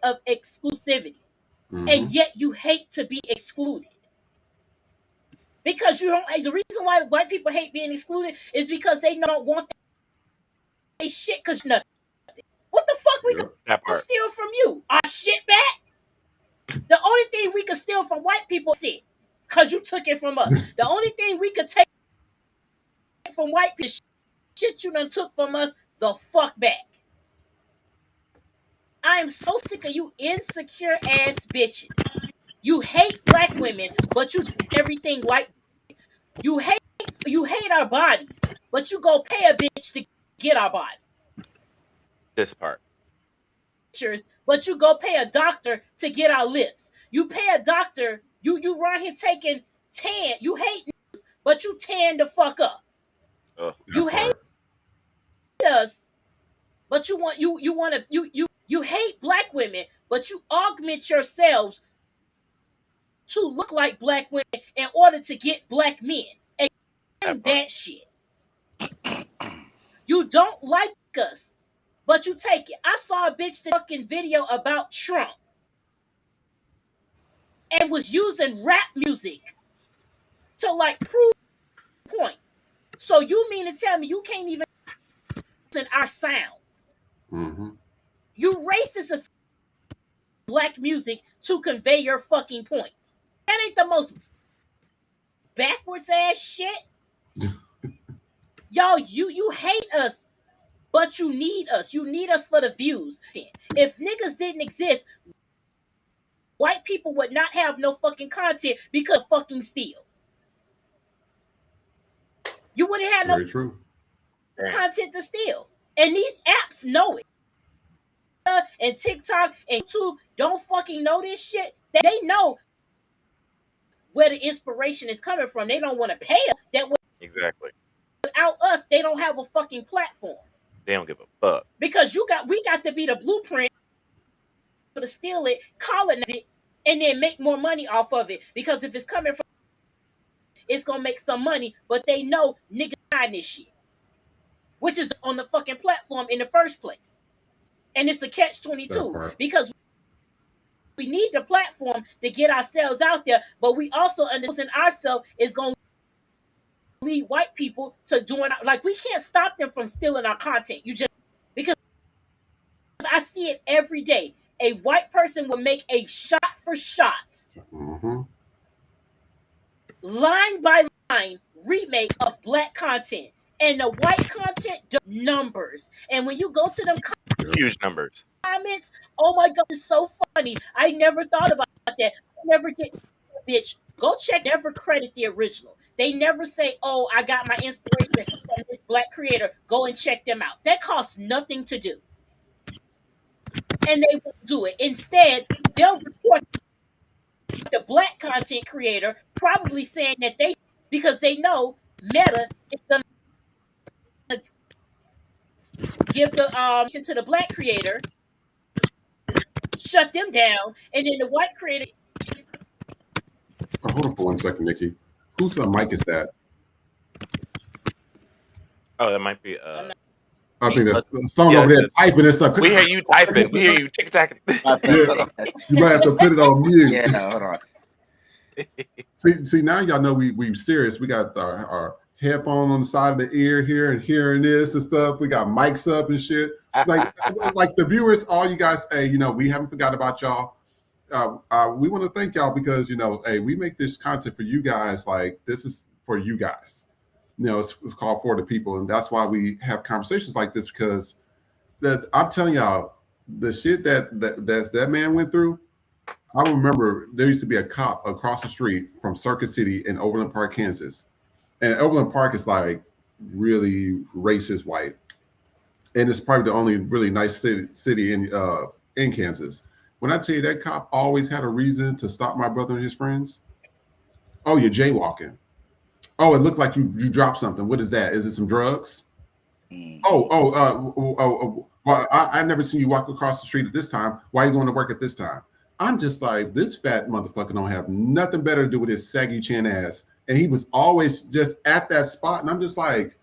of exclusivity, and yet you hate to be excluded because you don't. The reason why white people hate being excluded is because they don't want that shit. Because nothing. What the fuck we gonna steal from you? Our shit back? The only thing we could steal from white people is it, because you took it from us. The only thing we could take from white people is shit you done took from us the fuck back. I am so sick of you insecure ass bitches. You hate black women, but you do everything white. You hate our bodies, but you go pay a bitch to get our body. This part. But you go pay a doctor to get our lips. You pay a doctor. You run here taking tan. You hate us, but you tan the fuck up. You hate us, but you hate black women, but you augment yourselves to look like black women in order to get black men. And that shit. You don't like us, but you take it. I saw a bitch that fucking video about Trump and was using rap music to like prove the point. So you mean to tell me you can't even listen our sounds? You racist as black music to convey your fucking point. That ain't the most backwards ass shit. Y'all, you hate us, but you need us. You need us for the views. If niggas didn't exist, white people would not have no fucking content because of fucking steal. You wouldn't have no content to steal. And these apps know it. And TikTok and YouTube don't fucking know this shit. They know where the inspiration is coming from. They don't want to pay us. Exactly. Without us, they don't have a fucking platform. They don't give a fuck. Because we got to be the blueprint to steal it, colonize it, and then make more money off of it. Because if it's coming from, it's gonna make some money. But they know niggas buying this shit, which is on the fucking platform in the first place. And it's a catch-22 because we need the platform to get ourselves out there, but we also understand ourselves is going to lead white people to doing, like, we can't stop them from stealing our content. Because I see it every day. A white person will make a shot for shot, line by line remake of black content. And the white content numbers. And when you go to them huge numbers. Comments, oh my god, it's so funny. I never thought about that. I never get, bitch. Go check. Never credit the original. They never say, "Oh, I got my inspiration from this black creator." Go and check them out. That costs nothing to do, and they won't do it. Instead, they'll report the black content creator, probably saying that because they know Meta is gonna give the to the black creator, shut them down, and then the white creator. Oh, hold on for 1 second, Nikki. Whose mic is that? Oh, that might be. I think that's Stone over there typing and stuff. We hear you typing. We hear you tick tack. Yeah. You might have to put it on mute. Yeah, hold on. See, now y'all know we serious. We got our headphone on the side of the ear here and hearing this and stuff. We got mics up and shit. Like the viewers, all you guys, hey, we haven't forgot about y'all. We want to thank y'all because hey, we make this content for you guys. Like this is for you guys. It's called For the People, and that's why we have conversations like this because I'm telling y'all the shit that man went through. I remember there used to be a cop across the street from Circuit City in Overland Park, Kansas, and Overland Park is like really racist white, and it's probably the only really nice city in Kansas. When I tell you that cop always had a reason to stop my brother and his friends. Oh, you're jaywalking. Oh, it looked like you dropped something. What is that? Is it some drugs? Well, I never seen you walk across the street at this time. Why are you going to work at this time? I'm just like, this fat motherfucker don't have nothing better to do with his saggy chin ass. And he was always just at that spot. And I'm just like,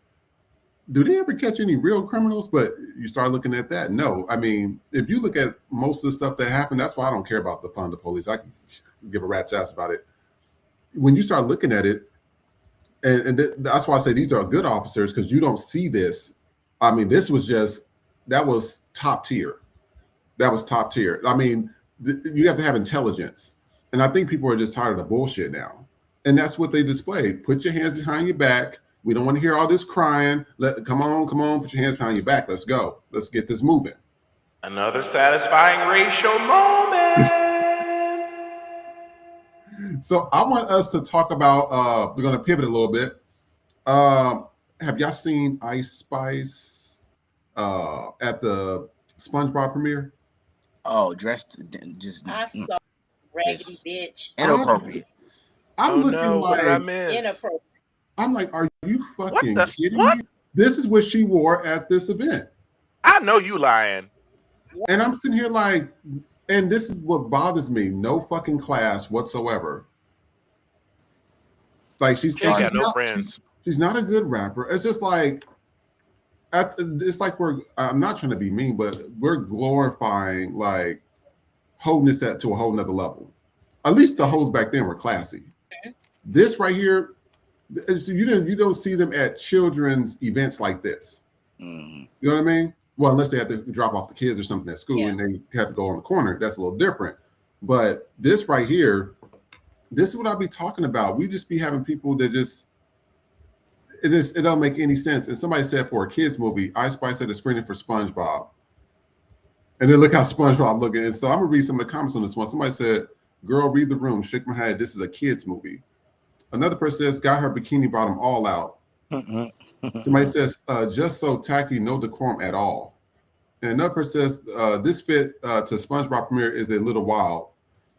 do they ever catch any real criminals? But you start looking at that. No, I mean, if you look at most of the stuff that happened, that's why I don't care about the fun of the police. I can give a rat's ass about it. When you start looking at it, and that's why I say these are good officers because you don't see this. I mean, that was top tier. That was top tier. I mean, you have to have intelligence. And I think people are just tired of the bullshit now. And that's what they displayed. Put your hands behind your back. We don't want to hear all this crying. Come on, put your hands behind your back. Let's go. Let's get this moving. Another satisfying racial moment. So I want us to talk about, we're going to pivot a little bit. Have y'all seen Ice Spice at the SpongeBob premiere? Oh, dressed just. I saw raggedy bitch. Inappropriate. I'm looking like inappropriate. I'm like, are you fucking kidding me? This is what she wore at this event. I know you lying. And I'm sitting here like, and this is what bothers me. No fucking class whatsoever. Like she's got no friends. She's not a good rapper. It's just like, it's like I'm not trying to be mean, but we're glorifying like holding this to a whole nother level. At least the hoes back then were classy. This right here, you don't see them at children's events like this. You know what I mean? Well, unless they have to drop off the kids or something at school and they have to go on the corner. That's a little different. But this right here, this is what I'll be talking about. We just be having people that it don't make any sense. And somebody said for a kids movie, Ice Spice had a screening for SpongeBob. And then look how SpongeBob looking. And so I'm gonna read some of the comments on this one. Somebody said, "Girl, read the room." Shake my head. This is a kids movie. Another person says, "Got her bikini bottom all out." Somebody says, "Just so tacky, no decorum at all." And another person says, "This fit to SpongeBob premiere is a little wild."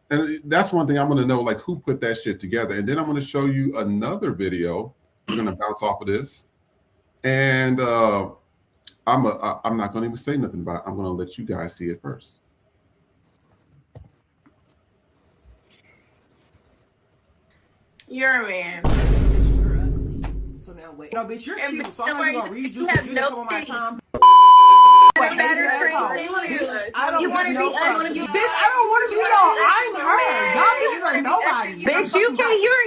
And that's one thing I'm going to know, like who put that shit together. And then I'm going to show you another video. We're going to bounce off of this. And I'm not going to even say nothing about it. I'm going to let you guys see it first. You're a man. So now wait. No, bitch, you're cute. So I'm not even gonna read you You because have you no didn't come on my time. I don't want to be. Bitch, I don't want to be y'all. I'm her. Y'all bitches are nobody. Bitch, you can't. You're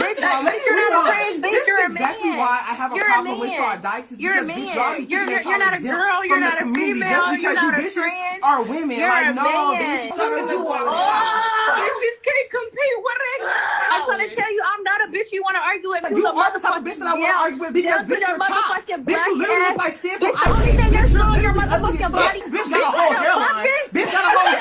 bitch. You're not a trans. Bitch, you're a man. Exactly why I have a problem with y'all dykes. You're a man. You're not a girl. You're not a female. You're not a trans. Are women like no? Bitch, you gotta do all that. Bitches can't compete with it. I'm trying to tell you, I'm not a bitch you want to argue with. You are the type of bitch that I want to argue with because bitch, you're top. Bitch, you literally look like Sid from Ice Age. Bitch, you're your motherfucking body. Bitch got a whole hairline. Bitch got a whole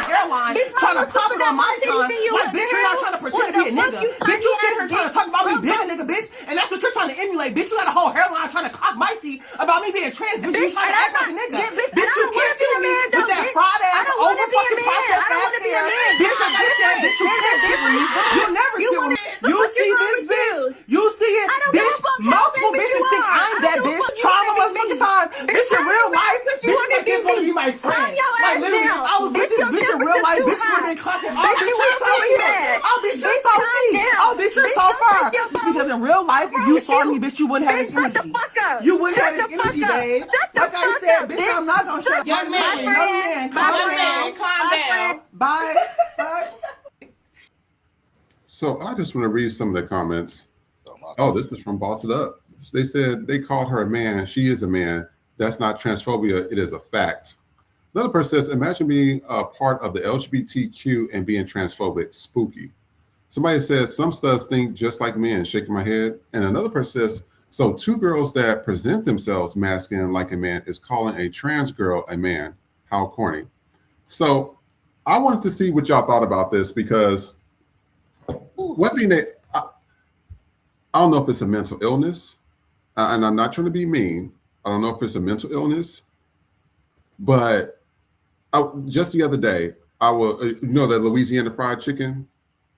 hairline trying to pop it on my time. Like, bitch, you're not trying to pretend to be a nigga. Bitch, you sitting here trying to talk about me being a nigga, bitch, and that's what you're trying to emulate. Bitch, you got a whole hairline trying to cock my teeth about me being trans. Bitch, you trying to act like a nigga. Bitch, you can't see me with that fried ass, over fucking processed ass hair. Bitch, like I said, bitch, you can't sit with me. You'll never sit with me. You see this bitch? You see it? Bitch, multiple bitches think I'm that bitch. Try my motherfucking time. Bitch, in real if you saw me, bitch, you wouldn't have this energy. Shut the fuck up. You wouldn't have Shut this the energy, fuck up. babe. Shut the Like I fuck said, up, bitch, bitch. I'm not gonna shut up. Young man, calm down. Bye. Bye. So I just want to read some of the comments. Oh, this is from Boss It Up. They said they called her a man. She is a man. That's not transphobia. It is a fact. Another person says, imagine being a part of the LGBTQ and being transphobic. Spooky. Somebody says, some studs think just like men, shaking my head. And another person says, so two girls that present themselves masculine like a man is calling a trans girl a man. How corny. So I wanted to see what y'all thought about this, because one thing that I don't know if it's a mental illness, and I'm not trying to be mean. I don't know if it's a mental illness, but just the other day, I will, the Louisiana fried chicken,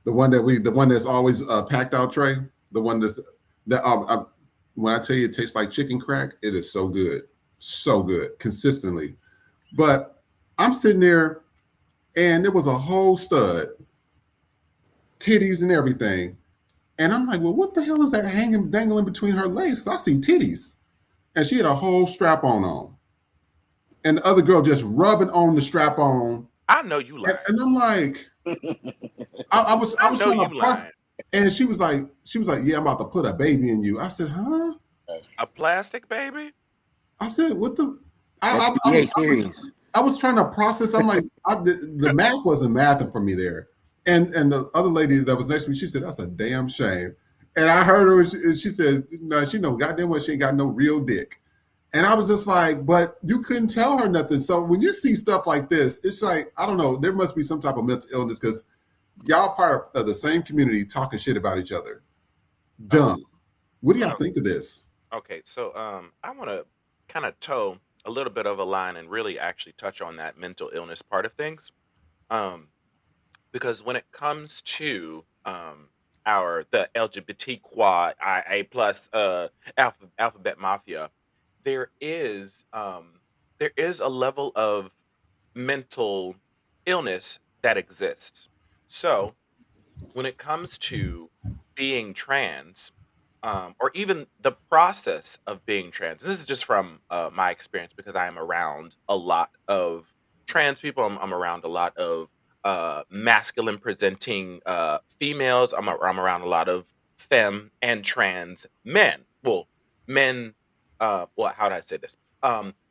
the one that's always packed out tray, the one that when I tell you it tastes like chicken crack, it is so good, consistently. But I'm sitting there, and there was a whole stud, titties and everything, and I'm like, well, what the hell is that dangling between her legs? I see titties, and she had a whole strap on. And the other girl just rubbing on the strap on. I know you lying. And I'm like, I was trying to process, and she was like, yeah, I'm about to put a baby in you. I said, huh? A plastic baby? I said, what the? I was trying to process. I'm like, the math wasn't mathing for me there. And the other lady that was next to me, she said, that's a damn shame. And I heard her, and she said, no, she know goddamn well she ain't got no real dick. And I was just like, but you couldn't tell her nothing. So when you see stuff like this, it's like, I don't know, there must be some type of mental illness, because y'all part of the same community talking shit about each other. Dumb. What do y'all think of this? Okay, so I want to kind of toe a little bit of a line and really actually touch on that mental illness part of things. Because when it comes to the LGBTQIA plus alphabet mafia, there is a level of mental illness that exists. So when it comes to being trans, or even the process of being trans, and this is just from my experience, because I am around a lot of trans people. I'm around a lot of masculine presenting females. I'm around a lot of femme and trans men. Well, men. How do I say this?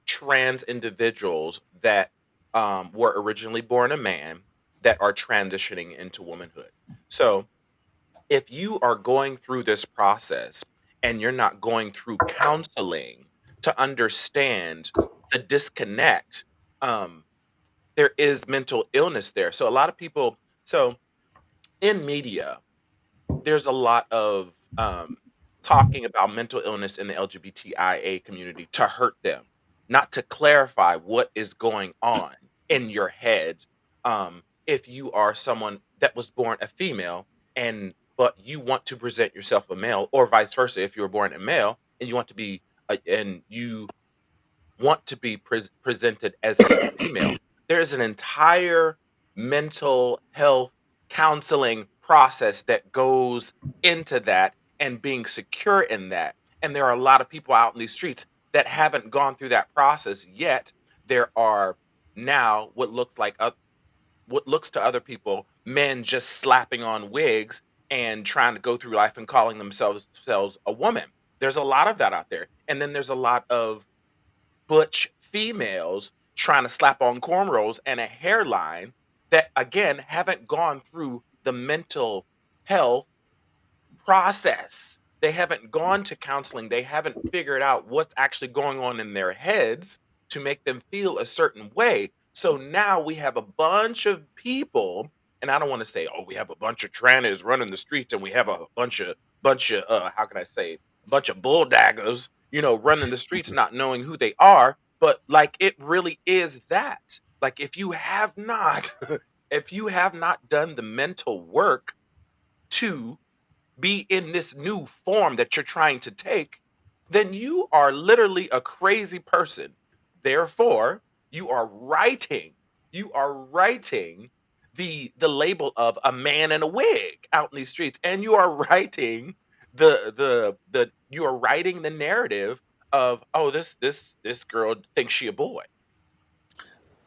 Trans individuals that were originally born a man that are transitioning into womanhood. So if you are going through this process and you're not going through counseling to understand the disconnect, there is mental illness there. So a lot of people, so in media, there's a lot of talking about mental illness in the LGBTIA community to hurt them, not to clarify what is going on in your head. If you are someone that was born a female but you want to present yourself a male, or vice versa, if you were born a male and you want to be presented as a female, there is an entire mental health counseling process that goes into that and being secure in that. And there are a lot of people out in these streets that haven't gone through that process yet. There are now what looks to other people men just slapping on wigs and trying to go through life and calling themselves a woman. There's a lot of that out there. And then there's a lot of butch females trying to slap on cornrows and a hairline that, again, haven't gone through the mental health process. They haven't gone to counseling. They haven't figured out what's actually going on in their heads to make them feel a certain way. So now we have a bunch of people, and I don't want to say, oh, we have a bunch of trannies running the streets, and we have a bunch of how can I say, a bunch of bulldaggers, running the streets, not knowing who they are. But like, it really is that. Like, if you have not, if you have not done the mental work to be in this new form that you're trying to take, then you are literally a crazy person. Therefore, you are writing the label of a man in a wig out in these streets, and you are writing you are writing the narrative of, oh, this girl thinks she a boy.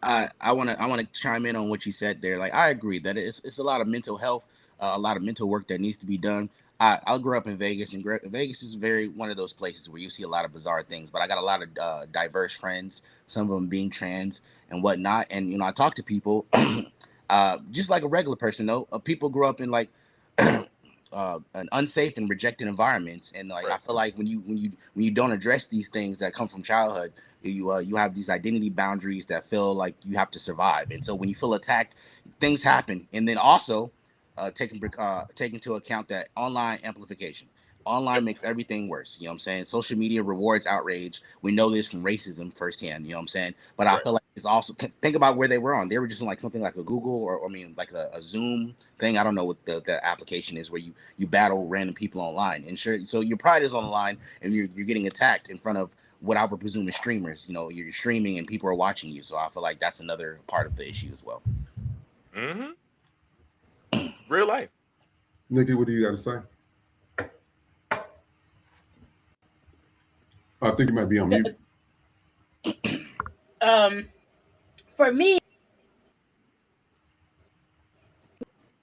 I want to chime in on what you said there. Like, I agree that it's a lot of mental health, a lot of mental work that needs to be done. I grew up in Vegas, and Vegas is very one of those places where you see a lot of bizarre things. But I got a lot of diverse friends, some of them being trans and whatnot. And I talk to people, just like a regular person. Though people grow up in like an unsafe and rejected environments, and like I feel like when you don't address these things that come from childhood, you have these identity boundaries that feel like you have to survive. And so when you feel attacked, things happen. And then also take into account that online amplification. Online makes everything worse. You know what I'm saying? Social media rewards outrage. We know this from racism firsthand. You know what I'm saying? But I feel like it's also, think about where they were on. They were just on like something like a Google or I mean like a Zoom thing. I don't know what the application is where you battle random people online. And sure, so your pride is on the line, and you're getting attacked in front of what I would presume is streamers. You're streaming and people are watching you. So I feel like that's another part of the issue as well. Real life. Nikki, what do you got to say? I think you might be on mute. For me,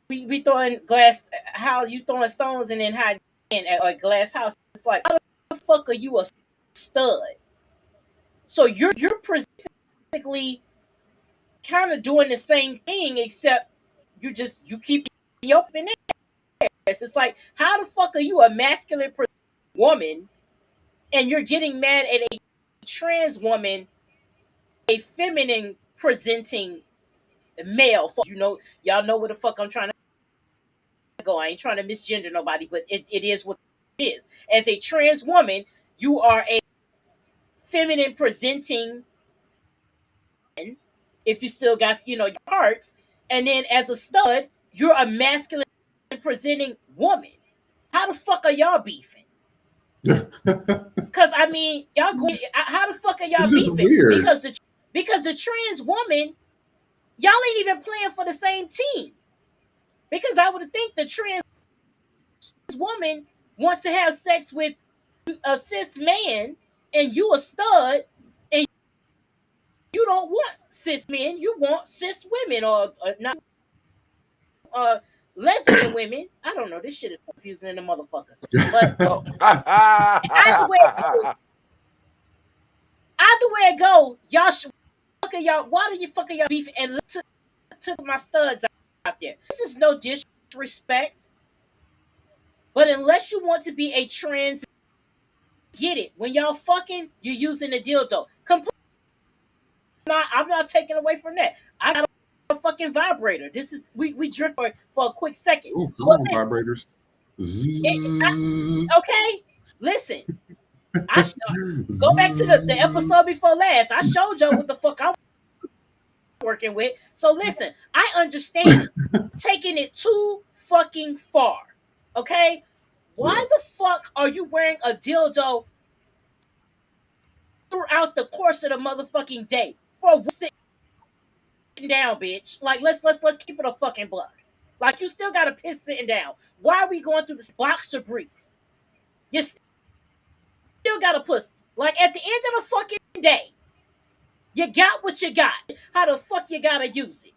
we throwing glass. How you throwing stones and then how in a glass house? It's like, how the fuck are you a stud? So you're basically kind of doing the same thing, except you keep me up in there. It's like, how the fuck are you a masculine woman and you're getting mad at a trans woman, a feminine presenting male? Y'all know where the fuck I'm trying to go. I ain't trying to misgender nobody, but it is what it is. As a trans woman, you are a feminine presenting, if you still got your parts, and then as a stud, you're a masculine presenting woman. How the fuck are y'all beefing? Because I mean, y'all going. How the fuck are y'all beefing? Weird. Because the trans woman, y'all ain't even playing for the same team. Because I would think the trans woman wants to have sex with a cis man, and you a stud, and you don't want cis men. You want cis women or not lesbian women. I don't know. This shit is confusing in the motherfucker. But either way it go, y'all should fuck y'all. Why do you fucking y'all beef and to my studs out there? This is no disrespect, but unless you want to be a trans, get it. When y'all fucking, you're using a dildo. I'm not taking away from that. I got a fucking vibrator. This is we drift for a quick second. Ooh, come on, vibrators. Okay, listen. Go back to the episode before last. I showed y'all what the fuck I'm working with. So listen, I understand taking it too fucking far. Okay, why the fuck are you wearing a dildo throughout the course of the motherfucking day for sitting down, bitch? Like let's keep it a fucking buck. Like you still gotta piss sitting down. Why are we going through this boxer briefs? You still got a pussy. Like at the end of the fucking day, you got what you got. How the fuck you gotta use it?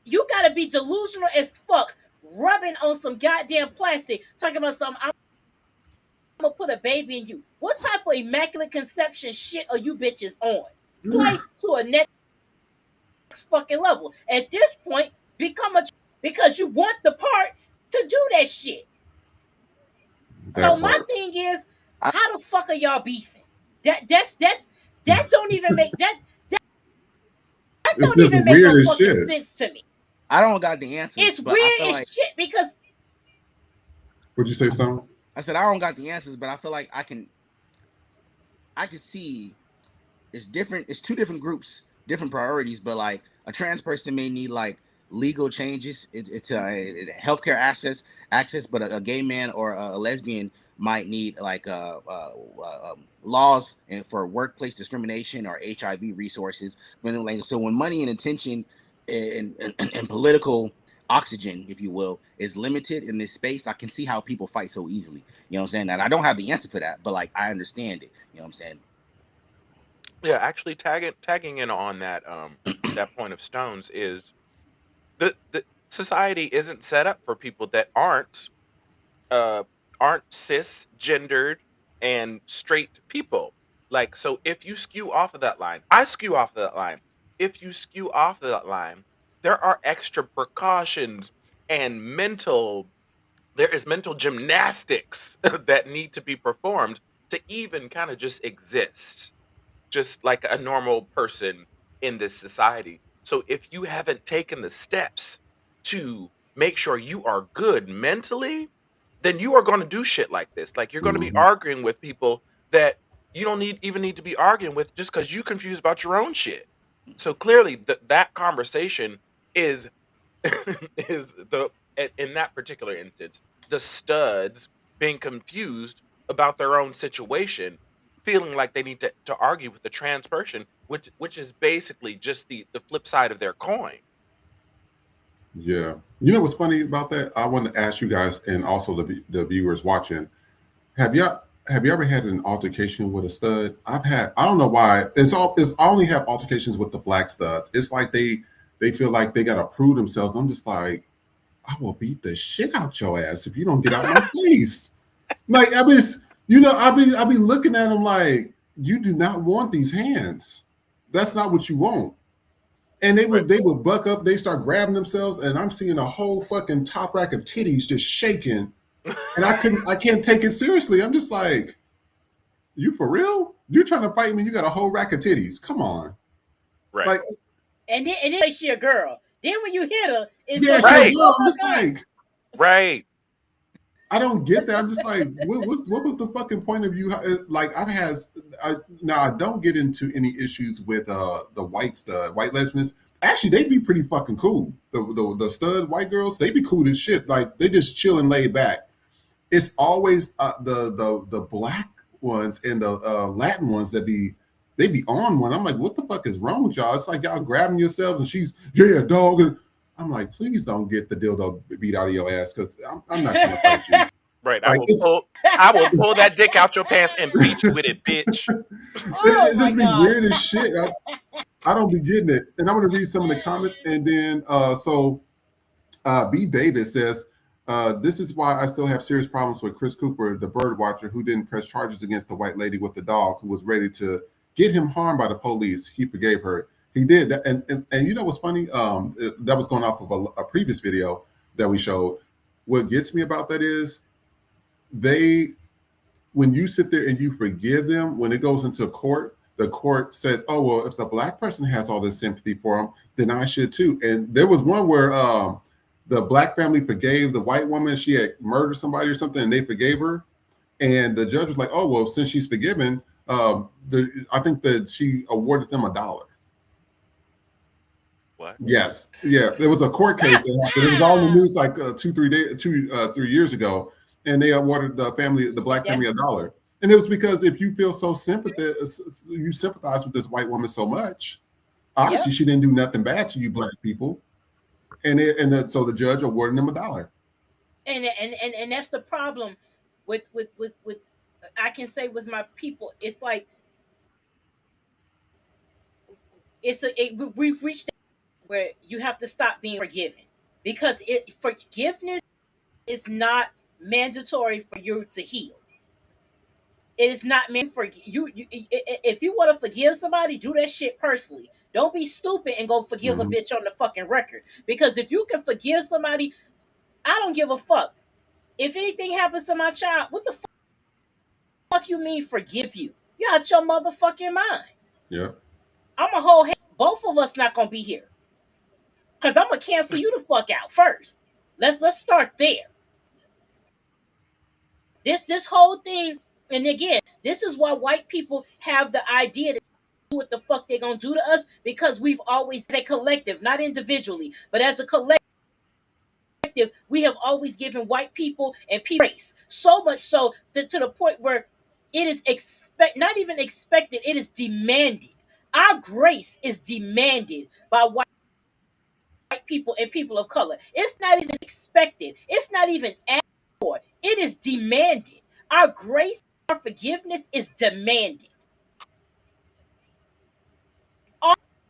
You gotta be delusional as fuck, rubbing on some goddamn plastic, talking about something. I'm gonna put a baby in you. What type of immaculate conception shit are you bitches on? Play to a next fucking level. At this point, because you want the parts to do that shit. So my thing is, how the fuck are y'all beefing? That don't even make that don't even make no fucking sense to me. I don't got the answers. It's weird as shit because. What'd you say, Stone? I said I don't got the answers, but I feel like I can see it's different. It's two different groups, different priorities. But like a trans person may need like legal changes. It's a healthcare access, but a gay man or a lesbian might need like laws for workplace discrimination or HIV resources. So when money and attention and political oxygen, if you will, is limited in this space, I can see how people fight so easily. You know what I'm saying? And I don't have the answer for that, but like I understand it. You know what I'm saying? Yeah, actually tagging in on that that point of Stones is the society isn't set up for people that uh aren't cisgendered and straight people. Like, so if you skew off of that line, I skew off of that line. If you skew off of that line, there are extra precautions and there is mental gymnastics that need to be performed to even kind of just exist, just like a normal person in this society. So if you haven't taken the steps to make sure you are good mentally, then you are going to do shit like this. Like, you're going to be Mhm. arguing with people that you don't even need to be arguing with just because you confused about your own shit. So clearly that conversation is is in that particular instance, the studs being confused about their own situation, feeling like they need to argue with the trans person, which is basically just the flip side of their coin. Yeah. You know what's funny about that? I want to ask you guys, and also the viewers watching, have you have you ever had an altercation with a stud? I don't know why. I only have altercations with the black studs. It's like they feel like they gotta prove themselves. I'm just like, I will beat the shit out your ass if you don't get out my face. Like, I be looking at them like, you do not want these hands. That's not what you want. And they would buck up, they start grabbing themselves, and I'm seeing a whole fucking top rack of titties just shaking. And I can't take it seriously. I'm just like, you for real? You're trying to fight me? You got a whole rack of titties. Come on. Right. Like, And then she a girl. Then when you hit her, it's yeah, so she a Right. girl. I'm just like, Right. I don't get that. I'm just like, what was the fucking point of you? Like, now I don't get into any issues with the white lesbians. Actually, they be pretty fucking cool. The stud white girls, they be cool as shit. Like, they just chill and laid back. It's always the black ones and the Latin ones they be on one. I'm like, what the fuck is wrong with y'all? It's like y'all grabbing yourselves, and she's, yeah, dog. And I'm like, please don't get the dildo beat out of your ass, because I'm not trying to fight you. Right. Like, I will pull that dick out your pants and beat you with it, bitch. Oh it my just be God. weird as shit. I don't be getting it. And I'm going to read some of the comments. And then, B. Davis says, this is why I still have serious problems with Chris Cooper, the bird watcher, who didn't press charges against the white lady with the dog, who was ready to get him harmed by the police. He forgave her. He did. And you know what's funny? That was going off of a previous video that we showed. What gets me about that is when you sit there and you forgive them, when it goes into court, the court says, oh, well, if the black person has all this sympathy for him, then I should too. And there was one where the black family forgave the white woman. She had murdered somebody or something, and they forgave her. And the judge was like, oh, well, since she's forgiven, I think that she awarded them $1. What? Yes. Yeah. There was a court case that happened. It was all in the news like 3 years ago. And they awarded the black family $1. And it was because if you feel you sympathize with this white woman so much, obviously she didn't do nothing bad to you black people. So the judge awarded them $1. And that's the problem with I can say with my people. It's like we've reached where you have to stop being forgiving, because forgiveness is not mandatory for you to heal. It is not meant for you. If you want to forgive somebody, do that shit personally. Don't be stupid and go forgive a bitch on the fucking record. Because if you can forgive somebody, I don't give a fuck. If anything happens to my child, what the fuck you mean forgive you? You out your motherfucking mind. Yeah. I'm a whole both of us not gonna be here. Cause I'm gonna cancel you the fuck out first. Let's start there. This whole thing, and again, this is why white people have the idea to do what the fuck they're gonna do to us, because we've always, as a collective, not individually, but as a collective, we have always given white people and people race so much so to the point where it is not even expected, it is demanded. Our grace is demanded by white people and people of color. It's not even expected. It's not even asked for. It is demanded. Our grace, our forgiveness is demanded.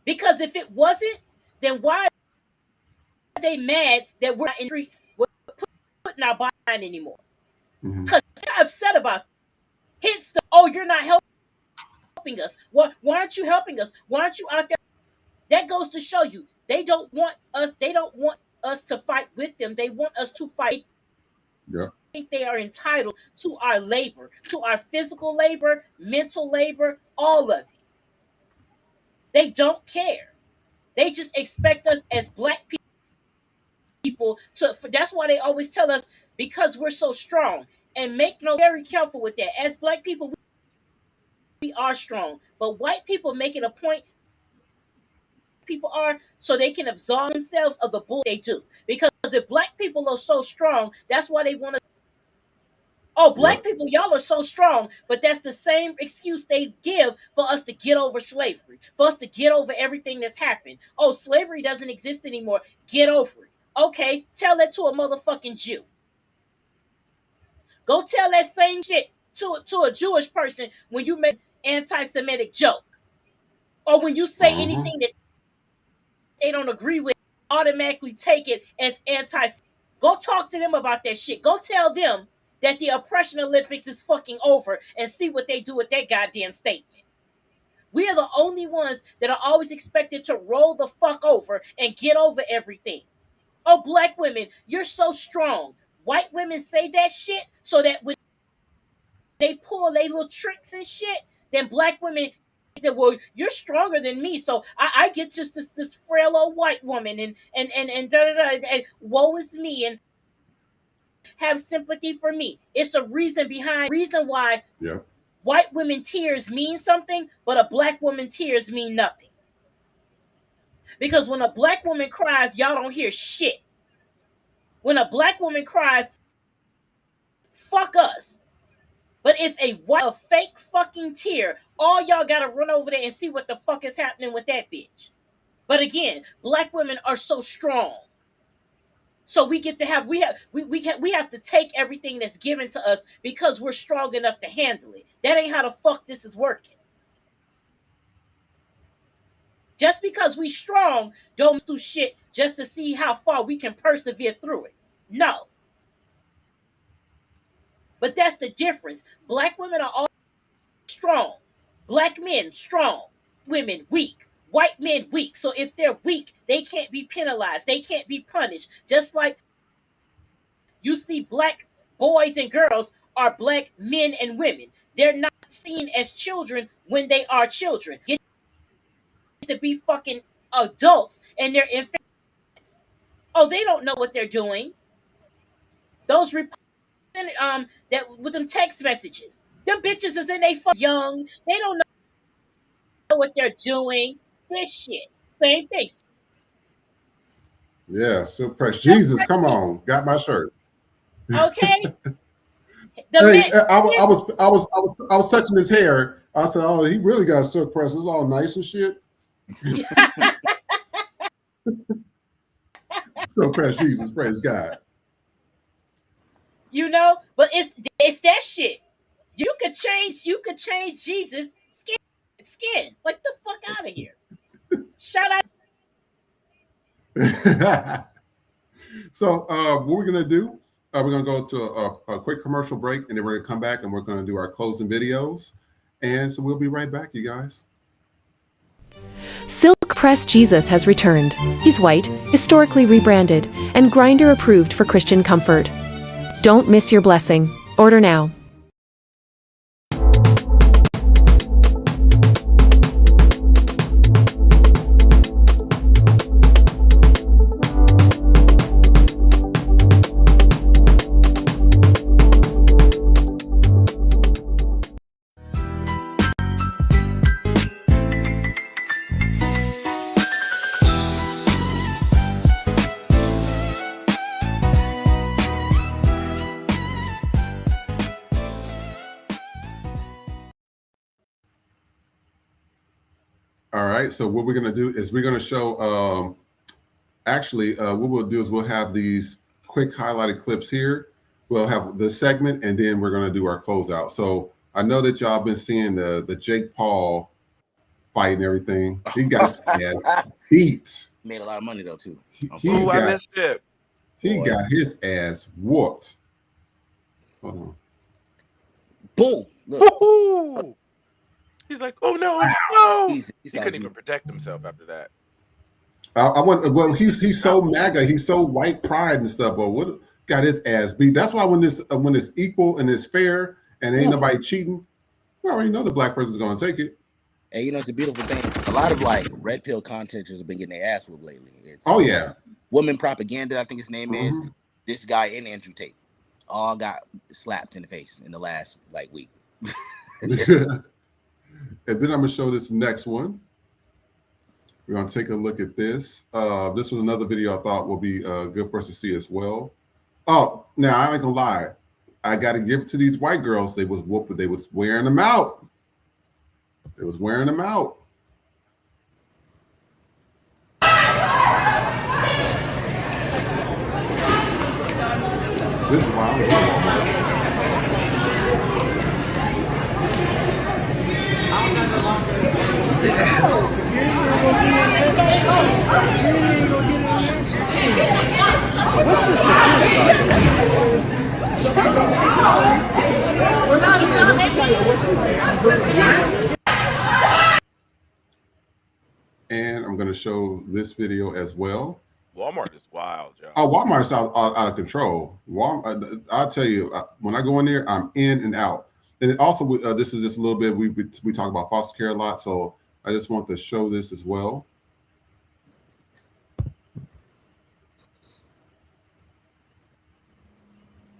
Because if it wasn't, then why are they mad that we're not in the streets, we're putting our behind anymore? Because they're upset about it. Hence the, oh, you're not helping us. Why aren't you helping us? Why aren't you out there? That goes to show you they don't want us to fight with them. They want us to fight. Yeah. I think they are entitled to our labor, to our physical labor, mental labor, all of it. They don't care. They just expect us as black people to. That's why they always tell us, because we're so strong. And make no very careful with that. As black people, we are strong, but white people make it a point. People are so they can absolve themselves of the bull they do. Because if black people are so strong, that's why they want to. Oh, black people, y'all are so strong, but that's the same excuse they give for us to get over slavery, for us to get over everything that's happened. Oh, slavery doesn't exist anymore. Get over it. Okay, tell that to a motherfucking Jew. Go tell that same shit to a Jewish person when you make an anti-Semitic joke. Or when you say anything that they don't agree with, automatically take it as anti. Go talk to them about that shit. Go tell them that the oppression Olympics is fucking over and see what they do with that goddamn statement. We are the only ones that are always expected to roll the fuck over and get over everything. Oh, black women, you're so strong. White women say that shit so that when they pull their little tricks and shit, then black women that, well, you're stronger than me, so I get just this frail old white woman and da da da, and woe is me, and have sympathy for me. It's a reason why white women tears mean something, but a black woman tears mean nothing. Because when a black woman cries, y'all don't hear shit. When a black woman cries, fuck us. But if a fake fucking tear, all y'all gotta run over there and see what the fuck is happening with that bitch. But again, black women are so strong. So we get to have we have to take everything that's given to us because we're strong enough to handle it. That ain't how the fuck this is working. Just because we strong, don't do shit just to see how far we can persevere through it. No. But that's the difference. Black women are all strong. Black men strong. Women weak. White men weak. So if they're weak, they can't be penalized. They can't be punished. Just like you see black boys and girls are black men and women. They're not seen as children when they are children. Get to be fucking adults and they're infants. Oh, they don't know what they're doing. Those that with them text messages. Them bitches is in they fucking young. They don't know what they're doing. This shit. Same thing. Yeah, so press Jesus. Come on, got my shirt. Okay. Hey, I was touching his hair. I said, "Oh, he really got silk press. It's all nice and shit." So praise Jesus, praise God. You know, but it's that shit. You could change Jesus skin. Like the fuck out of here. Shout out. So what we're gonna do? We're gonna go to a quick commercial break, and then we're gonna come back and we're gonna do our closing videos. And so we'll be right back, you guys. Silk Press Jesus has returned. He's white, historically rebranded, and grinder approved for Christian comfort. Don't miss your blessing. Order now. All right. So what we're gonna do is we're gonna show actually, what we'll do is we'll have these quick highlighted clips here. We'll have the segment, and then we're going to do our closeout. So I know that y'all been seeing the Jake Paul fight and everything. He got his ass beat. Made a lot of money though too. I missed it. He got his ass whooped. Hold on. Boom. Look. He's like, oh no, no. He couldn't even protect himself after that. I want. Well, he's so MAGA. He's so white pride and stuff. But what got his ass beat? That's why when it's equal and it's fair and ain't nobody cheating, we already know the black person's going to take it. And you know, it's a beautiful thing. A lot of like red pill contenters have been getting their ass whooped lately. It's woman propaganda, I think his name is. This guy and Andrew Tate all got slapped in the face in the last like week. And then I'm gonna show this next one. We're gonna take a look at this. This was another video I thought will be good for us to see as well. Oh, now I ain't gonna lie. I gotta give it to these white girls. They was whooping. They was wearing them out. They was wearing them out. This is why I'm Walmart. And I'm going to show this video as well. Walmart is wild, Joe. Oh, Walmart's out of control. I'll tell you, when I go in there, I'm in and out. And it also, this is just a little bit, we talk about foster care a lot, so I just want to show this as well.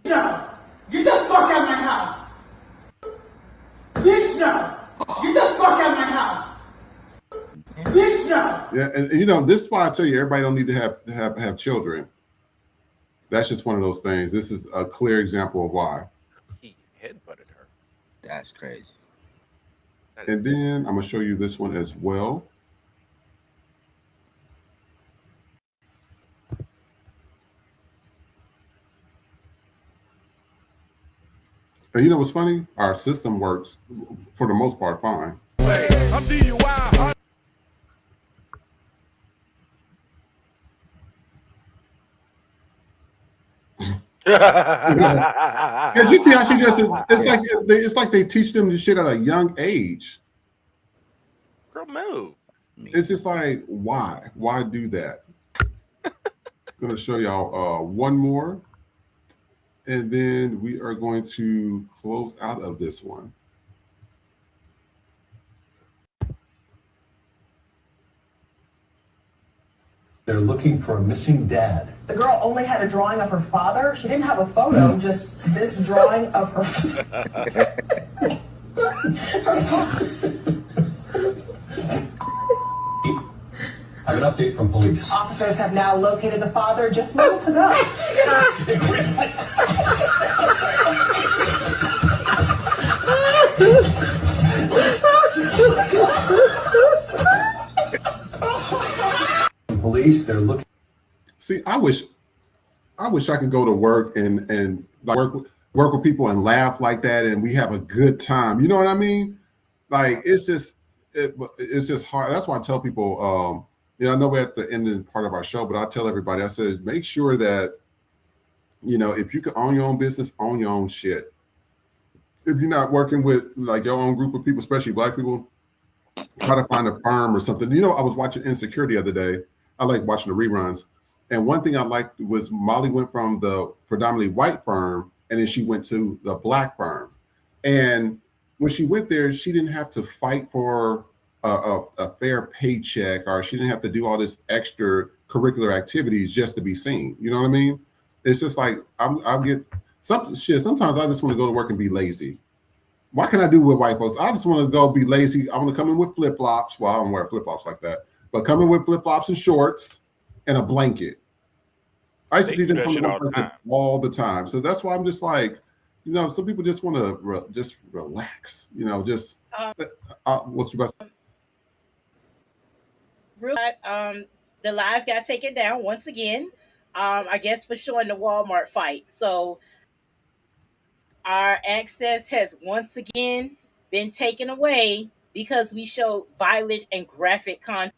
No, get the fuck out of my house. Bitch, no. Get the fuck out of my house. Bitch, no. Yeah, and you know, this is why I tell you, everybody don't need to have children. That's just one of those things. This is a clear example of why. He headbutted her. That's crazy. And then I'm gonna show you this one as well. And you know what's funny? Our system works for the most part fine. I'm DUI. Did you see how she just? It's like they teach them this shit at a young age. Girl, move. It's just like, why? Why do that? Gonna show y'all one more, and then we are going to close out of this one. They're looking for a missing dad. The girl only had a drawing of her father. She didn't have a photo, just this drawing of her I have an update from police. Officers have now located the father just moments ago. Police, they're looking. See, I wish I could go to work and like work with people and laugh like that, and we have a good time. You know what I mean? Like it's just hard. That's why I tell people. You know, I know we're at the end part of our show, but I tell everybody, I said, make sure that, you know, if you can own your own business, own your own shit. If you're not working with like your own group of people, especially black people, try to find a firm or something. You know, I was watching Insecurity the other day. I like watching the reruns. And one thing I liked was Molly went from the predominantly white firm, and then she went to the black firm. And when she went there, she didn't have to fight for a fair paycheck, or she didn't have to do all this extra curricular activities just to be seen. You know what I mean? It's just like I get some shit. Sometimes I just want to go to work and be lazy. Why can I do with white folks? I just want to go be lazy. I want to come in with flip flops. Well, I don't wear flip flops like that, but come in with flip flops and shorts and a blanket. I used to see them come to all the time. So that's why I'm just like, you know, some people just want to just relax. You know, just what's your best? The the live got taken down once again. I guess for showing the Walmart fight. So our access has once again been taken away because we show violent and graphic content.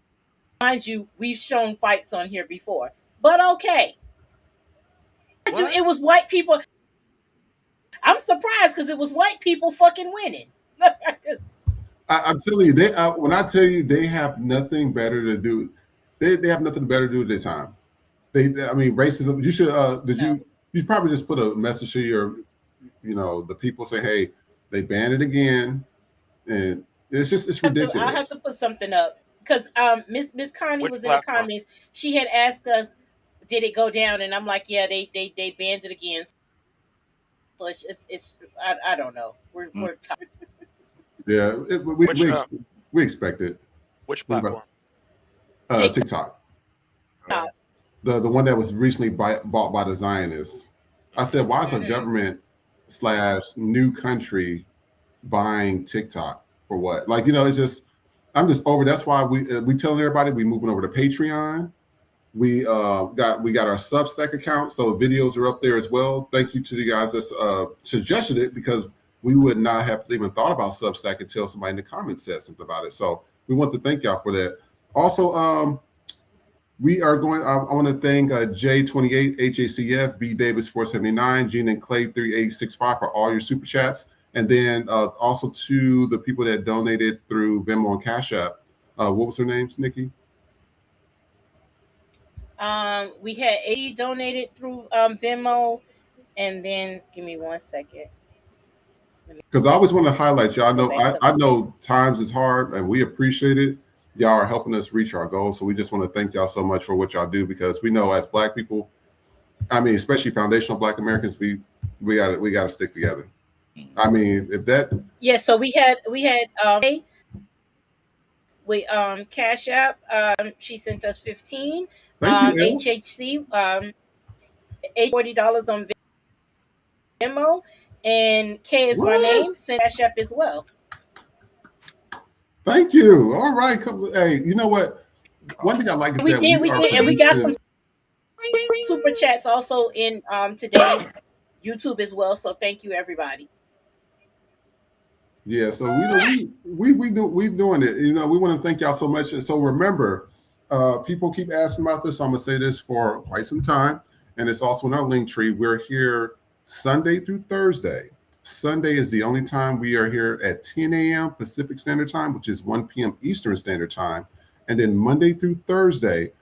Mind you, we've shown fights on here before, but okay. What? It was white people. I'm surprised because it was white people fucking winning. I'm telling you, when I tell you they have nothing better to do, they have nothing better to do with their time. I mean, racism. You should. Did No. you probably just put a message to your, the people say, hey, they banned it again, and it's ridiculous. I have to put something up because Miss Connie Which was in the platform? comments. She had asked us, did it go down? And I'm like, yeah, they banned it again. So it's I don't know. We're tired. Yeah, we expect it. Which What platform? about TikTok? TikTok. The one that was recently bought by the Zionists. I said, why is a government / new country buying TikTok for what? Like, it's just, I'm just over. That's why we telling everybody we moving over to Patreon. We got our Substack account, so videos are up there as well. Thank you to the guys that suggested it, because we would not have even thought about Substack until somebody in the comments said something about it. So we want to thank y'all for that. Also, we are going. I want to thank J28, HACF, B Davis 479, Gene and Clay 3865 for all your super chats, and then also to the people that donated through Venmo and Cash App. What was their names, Nikki? We had 80 donated through Venmo, and then give me 1 second. Because I always want to highlight y'all. I know times is hard, and we appreciate it. Y'all are helping us reach our goals, so we just want to thank y'all so much for what y'all do, because we know as Black people, I mean, especially foundational Black Americans, we got to stick together. I mean, if that so we had Cash App, she sent us 15. Thank you, Elle. HHC $40 on Venmo, and K is my name, sent Cash App as well. Thank you. All right, hey, you know what? One thing I like is we that did, and we got some super chats also in today YouTube as well. So thank you, everybody. Yeah, so we doing it. We want to thank y'all so much. And so remember, people keep asking about this. So I'm gonna say this for quite some time, and it's also in our link tree. We're here Sunday through Thursday. Sunday is the only time we are here at 10 a.m. Pacific Standard Time, which is 1 p.m. Eastern Standard Time, and then Monday through Thursday,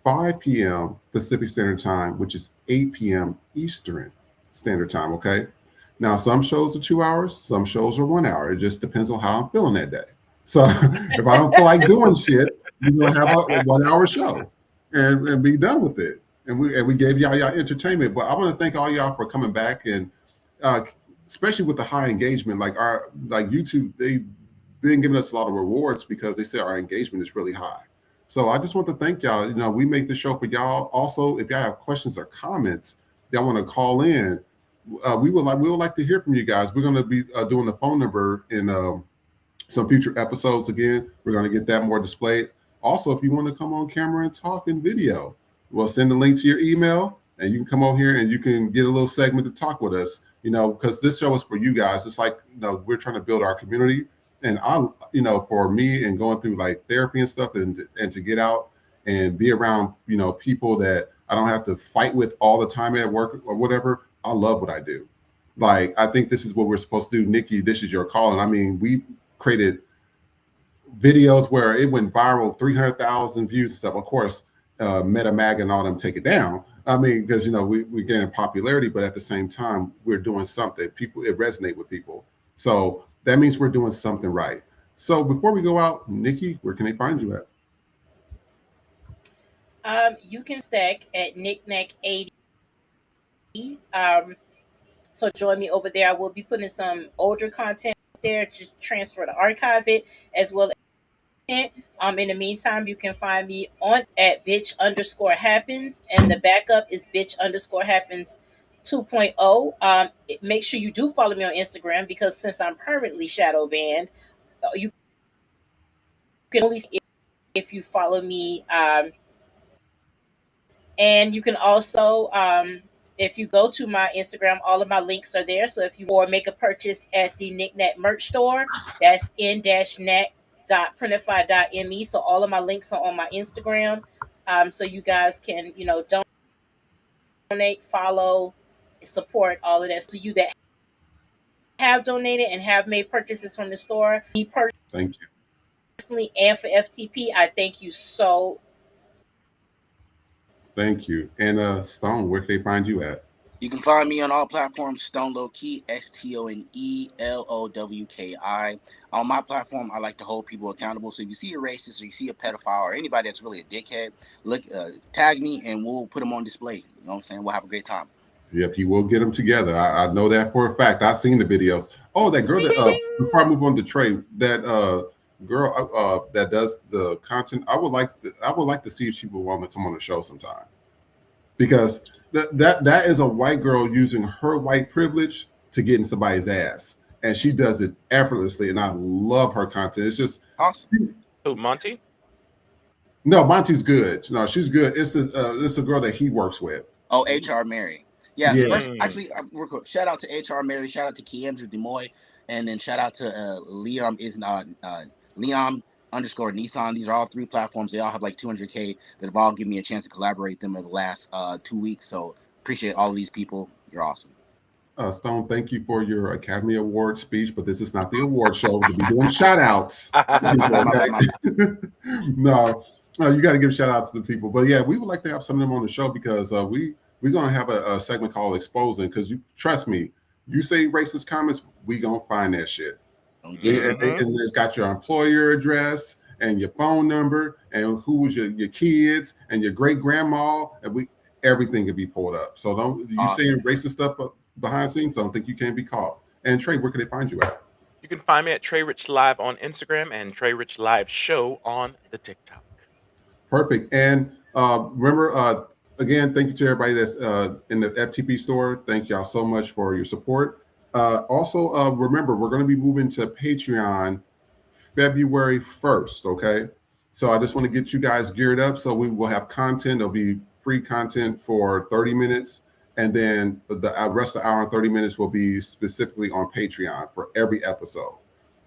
5 p.m. Pacific Standard Time, which is 8 p.m. Eastern Standard Time. Okay. Now, some shows are 2 hours, some shows are 1 hour. It just depends on how I'm feeling that day. So if I don't feel like doing shit, we're gonna have a 1 hour show and be done with it. And we gave y'all entertainment. But I want to thank all y'all for coming back, and especially with the high engagement. Like YouTube, they've been giving us a lot of rewards because they say our engagement is really high. So I just want to thank y'all. We make the show for y'all. Also, if y'all have questions or comments, y'all want to call in. We would like to hear from you guys. We're going to be doing the phone number in some future episodes. Again, we're going to get that more displayed. Also, if you want to come on camera and talk in video, we'll send the link to your email, and you can come on here and you can get a little segment to talk with us. Because this show is for you guys. It's like we're trying to build our community, and for me and going through like therapy and stuff, and to get out and be around people that I don't have to fight with all the time at work or whatever. I love what I do. Like, I think this is what we're supposed to do. Nikki, this is your call. And I mean, we created videos where it went viral, 300,000 views and stuff. Of course, MetaMag and all them take it down. I mean, because, we're getting popularity, but at the same time, we're doing something. It resonate with people. So that means we're doing something right. So before we go out, Nikki, where can they find you at? You can stack at knickknack80. So join me over there. I will be putting some older content there, just transfer to archive it as well as in the meantime, you can find me on at bitch_happens, and the backup is bitch_happens 2.0. Make sure you do follow me on Instagram, because since I'm permanently shadow banned, you can only see if you follow me And you can also, if you go to my Instagram, all of my links are there. So if you or make a purchase at the Knickknack merch store, that's n-knack.printify.me. So all of my links are on my Instagram. So you guys can, donate, follow, support, all of that. So you that have donated and have made purchases from the store, me Thank you. personally, and for FTP, I thank you so. Thank you. And Stone, where can they find you at? You can find me on all platforms, Stone Low Key, STONELOWKI. On my platform, I like to hold people accountable. So if you see a racist or you see a pedophile or anybody that's really a dickhead, tag me and we'll put them on display. You know what I'm saying? We'll have a great time. Yep, he will get them together. I know that for a fact. I've seen the videos. Oh, that girl that before I move on to Trey, that girl that does the content. I would like to see if she would want to come on the show sometime, because that is a white girl using her white privilege to get in somebody's ass, and she does it effortlessly. And I love her content. It's just awesome. Oh, Monty? No, Monty's good. No, she's good. It's a girl that he works with. Oh, HR Mary. Yeah. Yeah. First, actually, real quick, shout out to HR Mary. Shout out to Kiandra Demoy, and then shout out to Liam Liam _ Nissan. These are all 3 platforms. They all have like 200K that have all given me a chance to collaborate them in the last 2 weeks. So appreciate all of these people. You're awesome. Stone, thank you for your Academy Award speech, but this is not the award show to be doing shout outs. No, you got to give shout outs to the people. But yeah, we would like to have some of them on the show, because we're going to have a segment called Exposing, because you trust me, you say racist comments, we going to find that shit. And it's got your employer address and your phone number and who was your kids and your great grandma, and everything can be pulled up. So don't you saying racist stuff behind scenes, don't think you can be caught. And Trey, where can they find you at? You can find me at Trey Rich Live on Instagram and Trey Rich Live Show on the TikTok. Perfect. And remember, again, thank you to everybody that's in the FTP store. Thank y'all so much for your support. Also, remember, we're going to be moving to Patreon February 1st, okay? So I just want to get you guys geared up. So we will have content. There'll be free content for 30 minutes. And then the rest of the hour and 30 minutes will be specifically on Patreon for every episode.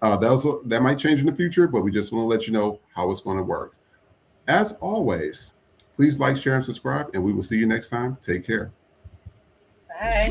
That might change in the future, but we just want to let you know how it's going to work. As always, please like, share, and subscribe, and we will see you next time. Take care. Bye.